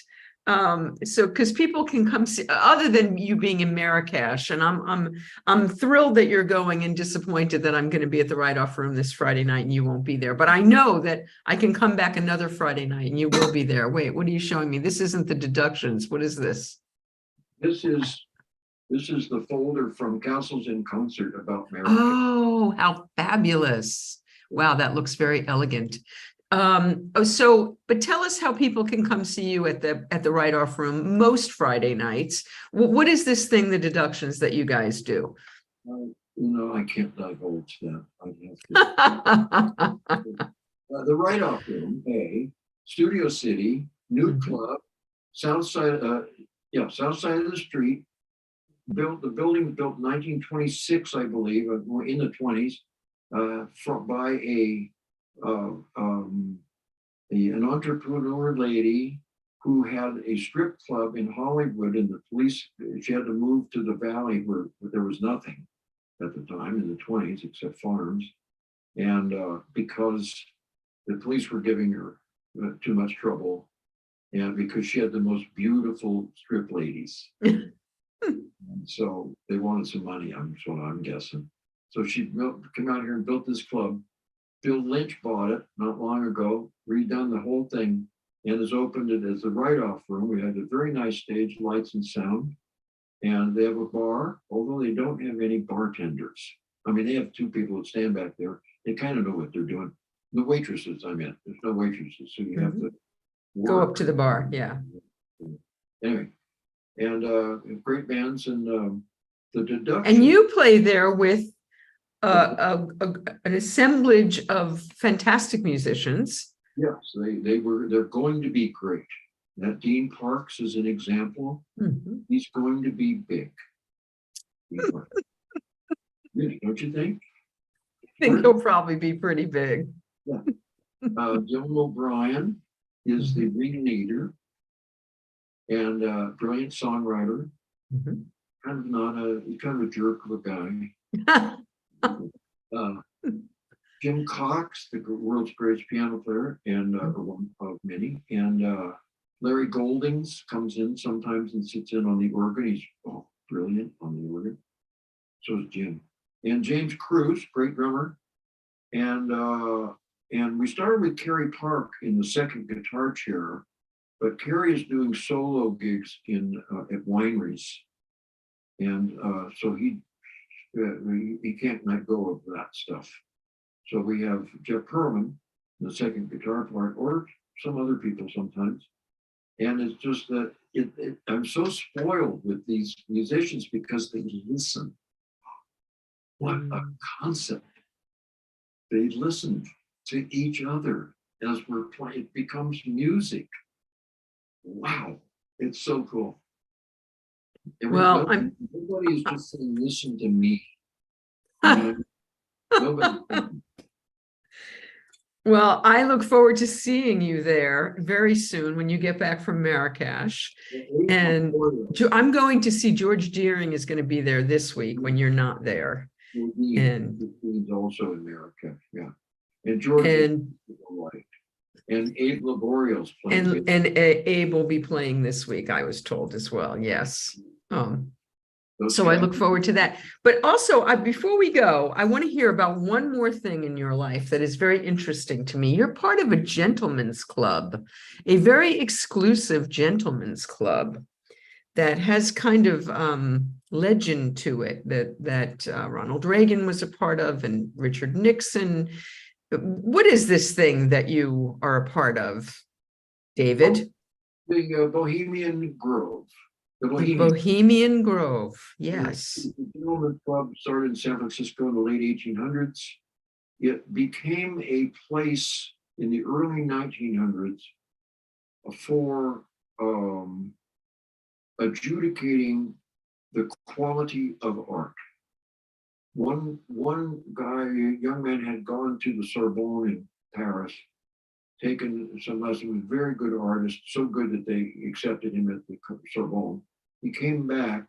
Speaker 2: So because people can come see, other than you being in Marrakesh, and I'm thrilled that you're going and disappointed that I'm going to be at the Write-Off Room this Friday night and you won't be there. But I know that I can come back another Friday night and you will be there. Wait, what are you showing me? This isn't the Deductions. What is this?
Speaker 1: This is the folder from Castles in Concert about Marrakesh.
Speaker 2: Oh, how fabulous. Wow, that looks very elegant. But tell us how people can come see you at the Write-Off Room most Friday nights. What is this thing, the Deductions, that you guys do?
Speaker 1: I can't divulge that. I'd have to. The Write-Off Room, Studio City, Nude Club, south side of the street. The building was built in 1926, I believe, in the 20s, by an entrepreneur lady who had a strip club in Hollywood, and the police, she had to move to the valley where there was nothing at the time in the 20s except farms. And because the police were giving her too much trouble, and because she had the most beautiful strip ladies. So they wanted some money, that's what I'm guessing. So she came out here and built this club. Bill Lynch bought it not long ago, redone the whole thing, and has opened it as the Write-Off Room. We had a very nice stage, lights and sound, and they have a bar, although they don't have any bartenders. I mean, they have two people that stand back there. They kind of know what they're doing. The waitresses, there's no waitresses, so you have to
Speaker 2: go up to the bar, yeah.
Speaker 1: Anyway, and great bands and the Deductions.
Speaker 2: And you play there with an assemblage of fantastic musicians.
Speaker 1: Yes, they're going to be great. That Dean Parks is an example. Mm-hmm. He's going to be big. Really, don't you think?
Speaker 2: I think he'll probably be pretty big.
Speaker 1: Yeah. Dylan O'Brien is the ringleader and brilliant songwriter. Mm-hmm. Kind of a jerk of a guy. Jim Cox, the world's greatest piano player, and one of many. And Larry Goldings comes in sometimes and sits in on the organ. He's brilliant on the organ. So is Jim. And James Cruz, great drummer. And we started with Kerry Park in the second guitar chair, but Kerry is doing solo gigs at wineries. And so he can't let go of that stuff. So we have Jeff Perlman, the second guitar part, or some other people sometimes. And it's just that I'm so spoiled with these musicians because they listen. What a concept. They listen to each other as we're playing. It becomes music. Wow, it's so cool. Nobody's just saying, listen to me. Nobody.
Speaker 2: Well, I look forward to seeing you there very soon when you get back from Marrakesh. And I'm going to see George Deering is going to be there this week when you're not there.
Speaker 1: And he's also in Marrakesh, yeah. And George and Abe Laborio's playing.
Speaker 2: And Abe will be playing this week, I was told as well. Yes. So I look forward to that. But also, before we go, I want to hear about one more thing in your life that is very interesting to me. You're part of a gentleman's club, a very exclusive gentleman's club that has kind of legend to it that Ronald Reagan was a part of and Richard Nixon. What is this thing that you are a part of, David?
Speaker 1: The Bohemian Grove.
Speaker 2: The Bohemian Grove, yes.
Speaker 1: The gentleman's club started in San Francisco in the late 1800s. It became a place in the early 1900s for adjudicating the quality of art. One guy, a young man, had gone to the Sorbonne in Paris, taken some lessons, was a very good artist, so good that they accepted him at the Sorbonne. He came back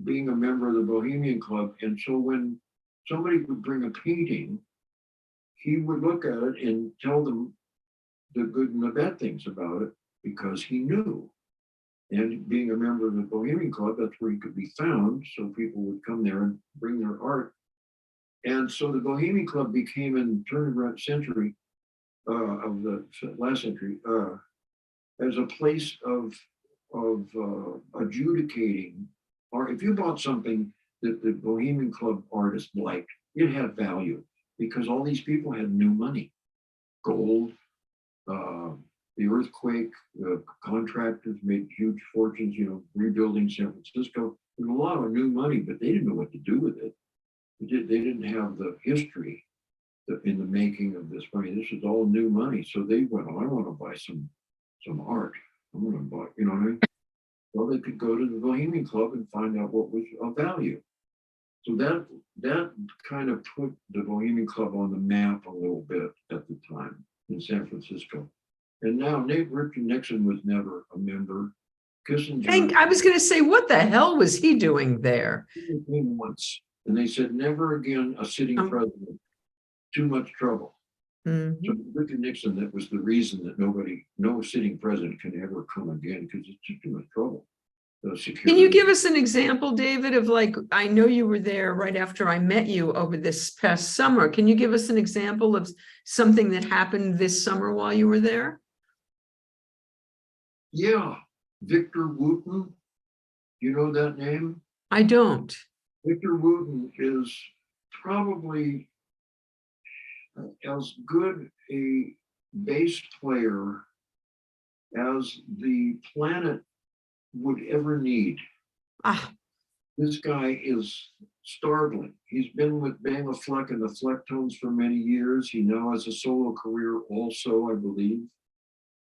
Speaker 1: being a member of the Bohemian Club, and so when somebody would bring a painting, he would look at it and tell them the good and the bad things about it because he knew. And being a member of the Bohemian Club, that's where he could be found, so people would come there and bring their art. And so the Bohemian Club became, in the turn of the century, of the last century, as a place of adjudicating, or if you bought something that the Bohemian Club artist liked, it had value because all these people had new money, gold, the earthquake, the contractors made huge fortunes, rebuilding San Francisco. There was a lot of new money, but they didn't know what to do with it. They didn't have the history in the making of this money. This was all new money. So they went, I want to buy some art. I'm going to buy, you know what I mean? Well, they could go to the Bohemian Club and find out what was of value. So that kind of put the Bohemian Club on the map a little bit at the time in San Francisco. And now Richard Nixon was never a member. Kissinger.
Speaker 2: I was going to say, what the hell was he doing there?
Speaker 1: He came once, and they said, never again a sitting president. Too much trouble.
Speaker 2: Mm-hmm.
Speaker 1: So Richard Nixon, that was the reason that no sitting president can ever come again because it's too much trouble.
Speaker 2: Can you give us an example, David, of I know you were there right after I met you over this past summer. Can you give us an example of something that happened this summer while you were there?
Speaker 1: Yeah, Victor Wooten. You know that name?
Speaker 2: I don't.
Speaker 1: Victor Wooten is probably as good a bass player as the planet would ever need. This guy is startling. He's been with Bela Fleck and the Flecktones for many years. He now has a solo career also, I believe.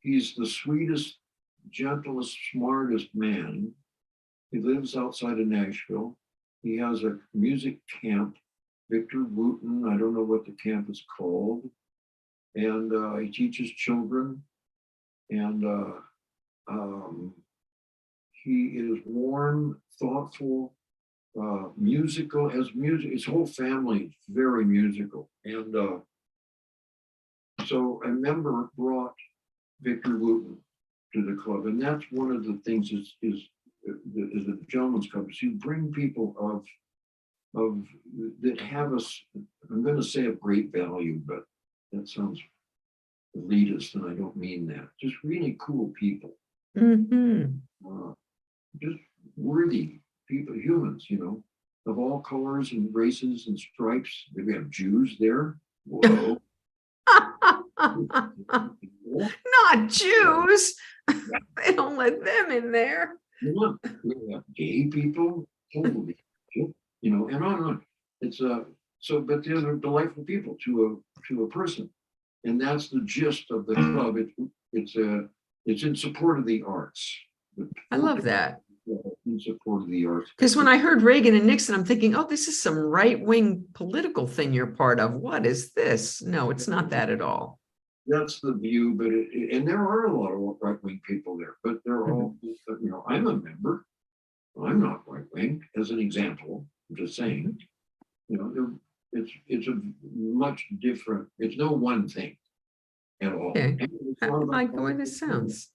Speaker 1: He's the sweetest, gentlest, smartest man. He lives outside of Nashville. He has a music camp, Victor Wooten. I don't know what the camp is called. And he teaches children. And he is warm, thoughtful, musical. His whole family is very musical. And so a member brought Victor Wooten to the club. And that's one of the things is the gentleman's club. Is you bring people of that have us, I'm going to say of great value, but that sounds elitist, and I don't mean that. Just really cool people.
Speaker 2: Mm-hmm.
Speaker 1: Just worthy people, humans, of all colors and races and stripes. We have Jews there. Whoa.
Speaker 2: Not Jews. They don't let them in there.
Speaker 1: We have gay people. Holy shit. And on and on. It's but they're delightful people to a person. And that's the gist of the club. It's in support of the arts.
Speaker 2: I love that.
Speaker 1: In support of the arts.
Speaker 2: Because when I heard Reagan and Nixon, I'm thinking, oh, this is some right-wing political thing you're part of. What is this? No, it's not that at all.
Speaker 1: That's the view, but and there are a lot of right-wing people there, but they're all, I'm a member. I'm not right-wing, as an example. I'm just saying, it's a much different, it's no one thing at all.
Speaker 2: Okay. I like the way this sounds.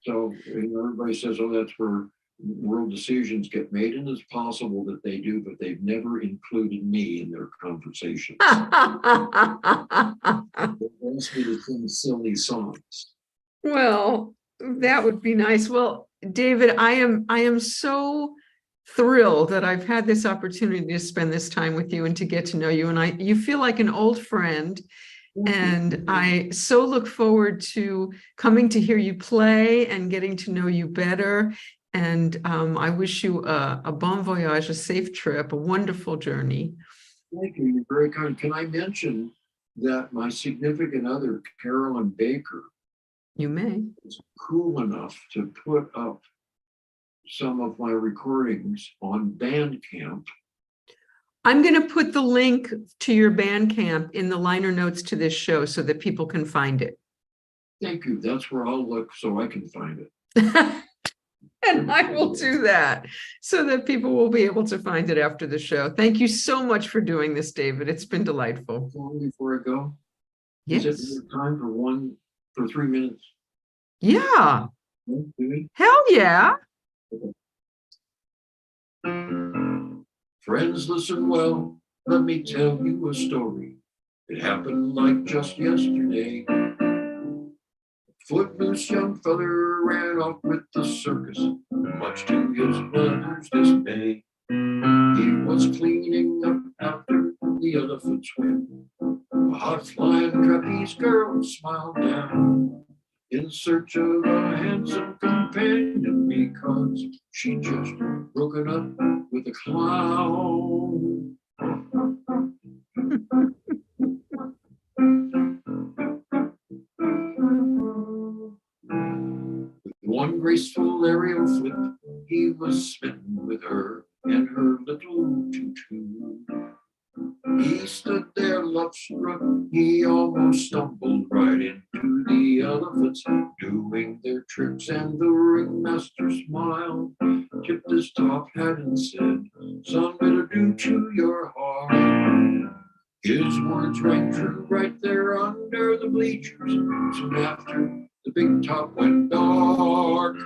Speaker 1: So everybody says, oh, that's where world decisions get made, and it's possible that they do, but they've never included me in their conversations. They ask me to sing silly songs.
Speaker 2: Well, that would be nice. Well, David, I am so thrilled that I've had this opportunity to spend this time with you and to get to know you. And you feel like an old friend. And I so look forward to coming to hear you play and getting to know you better. And I wish you a bon voyage, a safe trip, a wonderful journey.
Speaker 1: Thank you. You're very kind. Can I mention that my significant other, Carolyn Baker,
Speaker 2: You may.
Speaker 1: is cool enough to put up some of my recordings on Bandcamp.
Speaker 2: I'm going to put the link to your Bandcamp in the liner notes to this show so that people can find it.
Speaker 1: Thank you. That's where I'll look so I can find it.
Speaker 2: And I will do that so that people will be able to find it after the show. Thank you so much for doing this, David. It's been delightful.
Speaker 1: Before I go,
Speaker 2: yes.
Speaker 1: Is it time for 3 minutes?
Speaker 2: Yeah.
Speaker 1: Maybe?
Speaker 2: Hell yeah.
Speaker 1: Okay. Friends, listen well, let me tell you a story. It happened like just yesterday. Footloose young feller ran off with the circus, much to his mother's dismay. He was cleaning up after the elephant swim. A hot flying trapeze girl smiled down in search of a handsome companion because she'd just broken up with a clown. With one graceful aerial flip, he was smitten with her and her little tutu. He stood there love-struck, he almost stumbled right into the elephants doing their tricks, and the ringmaster smiled, tipped his top hat and said, "Son, better do to your heart." His words rang true right there under the bleachers, soon after the big top went dark.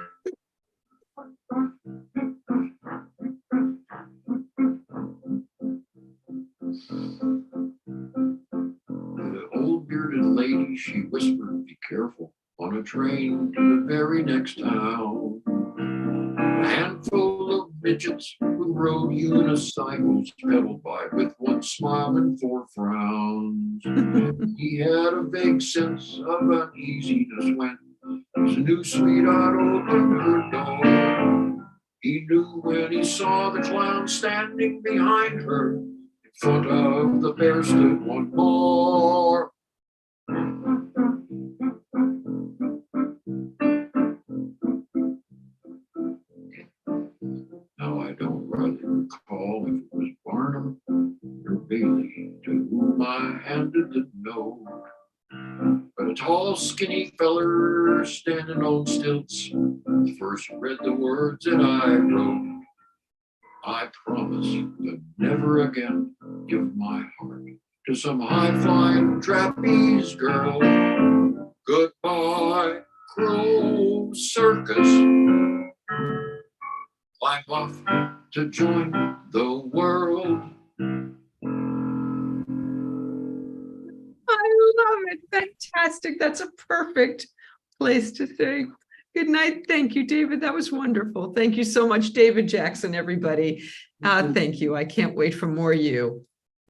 Speaker 1: The old bearded lady, she whispered, "Be careful, on a train to the very next town. A handful of midgets who rode unicycles pedaled by with one smile and 4 frowns." He had a vague sense of uneasiness when his new sweetheart opened her door. He knew when he saw the clown standing behind her. In front of the bear stood one more. Now I don't really recall if it was Barnum or Bailey to whom I handed the note. But a tall, skinny feller standing on stilts first read the words that I wrote. I promise to never again give my heart to some high-flying trapeze girl. Goodbye, Crow Circus. Climb off to join the world.
Speaker 2: I love it. Fantastic. That's a perfect place to say Good night. Thank you, David. That was wonderful. Thank you so much, David Jackson, everybody. Thank you. I can't wait for more you.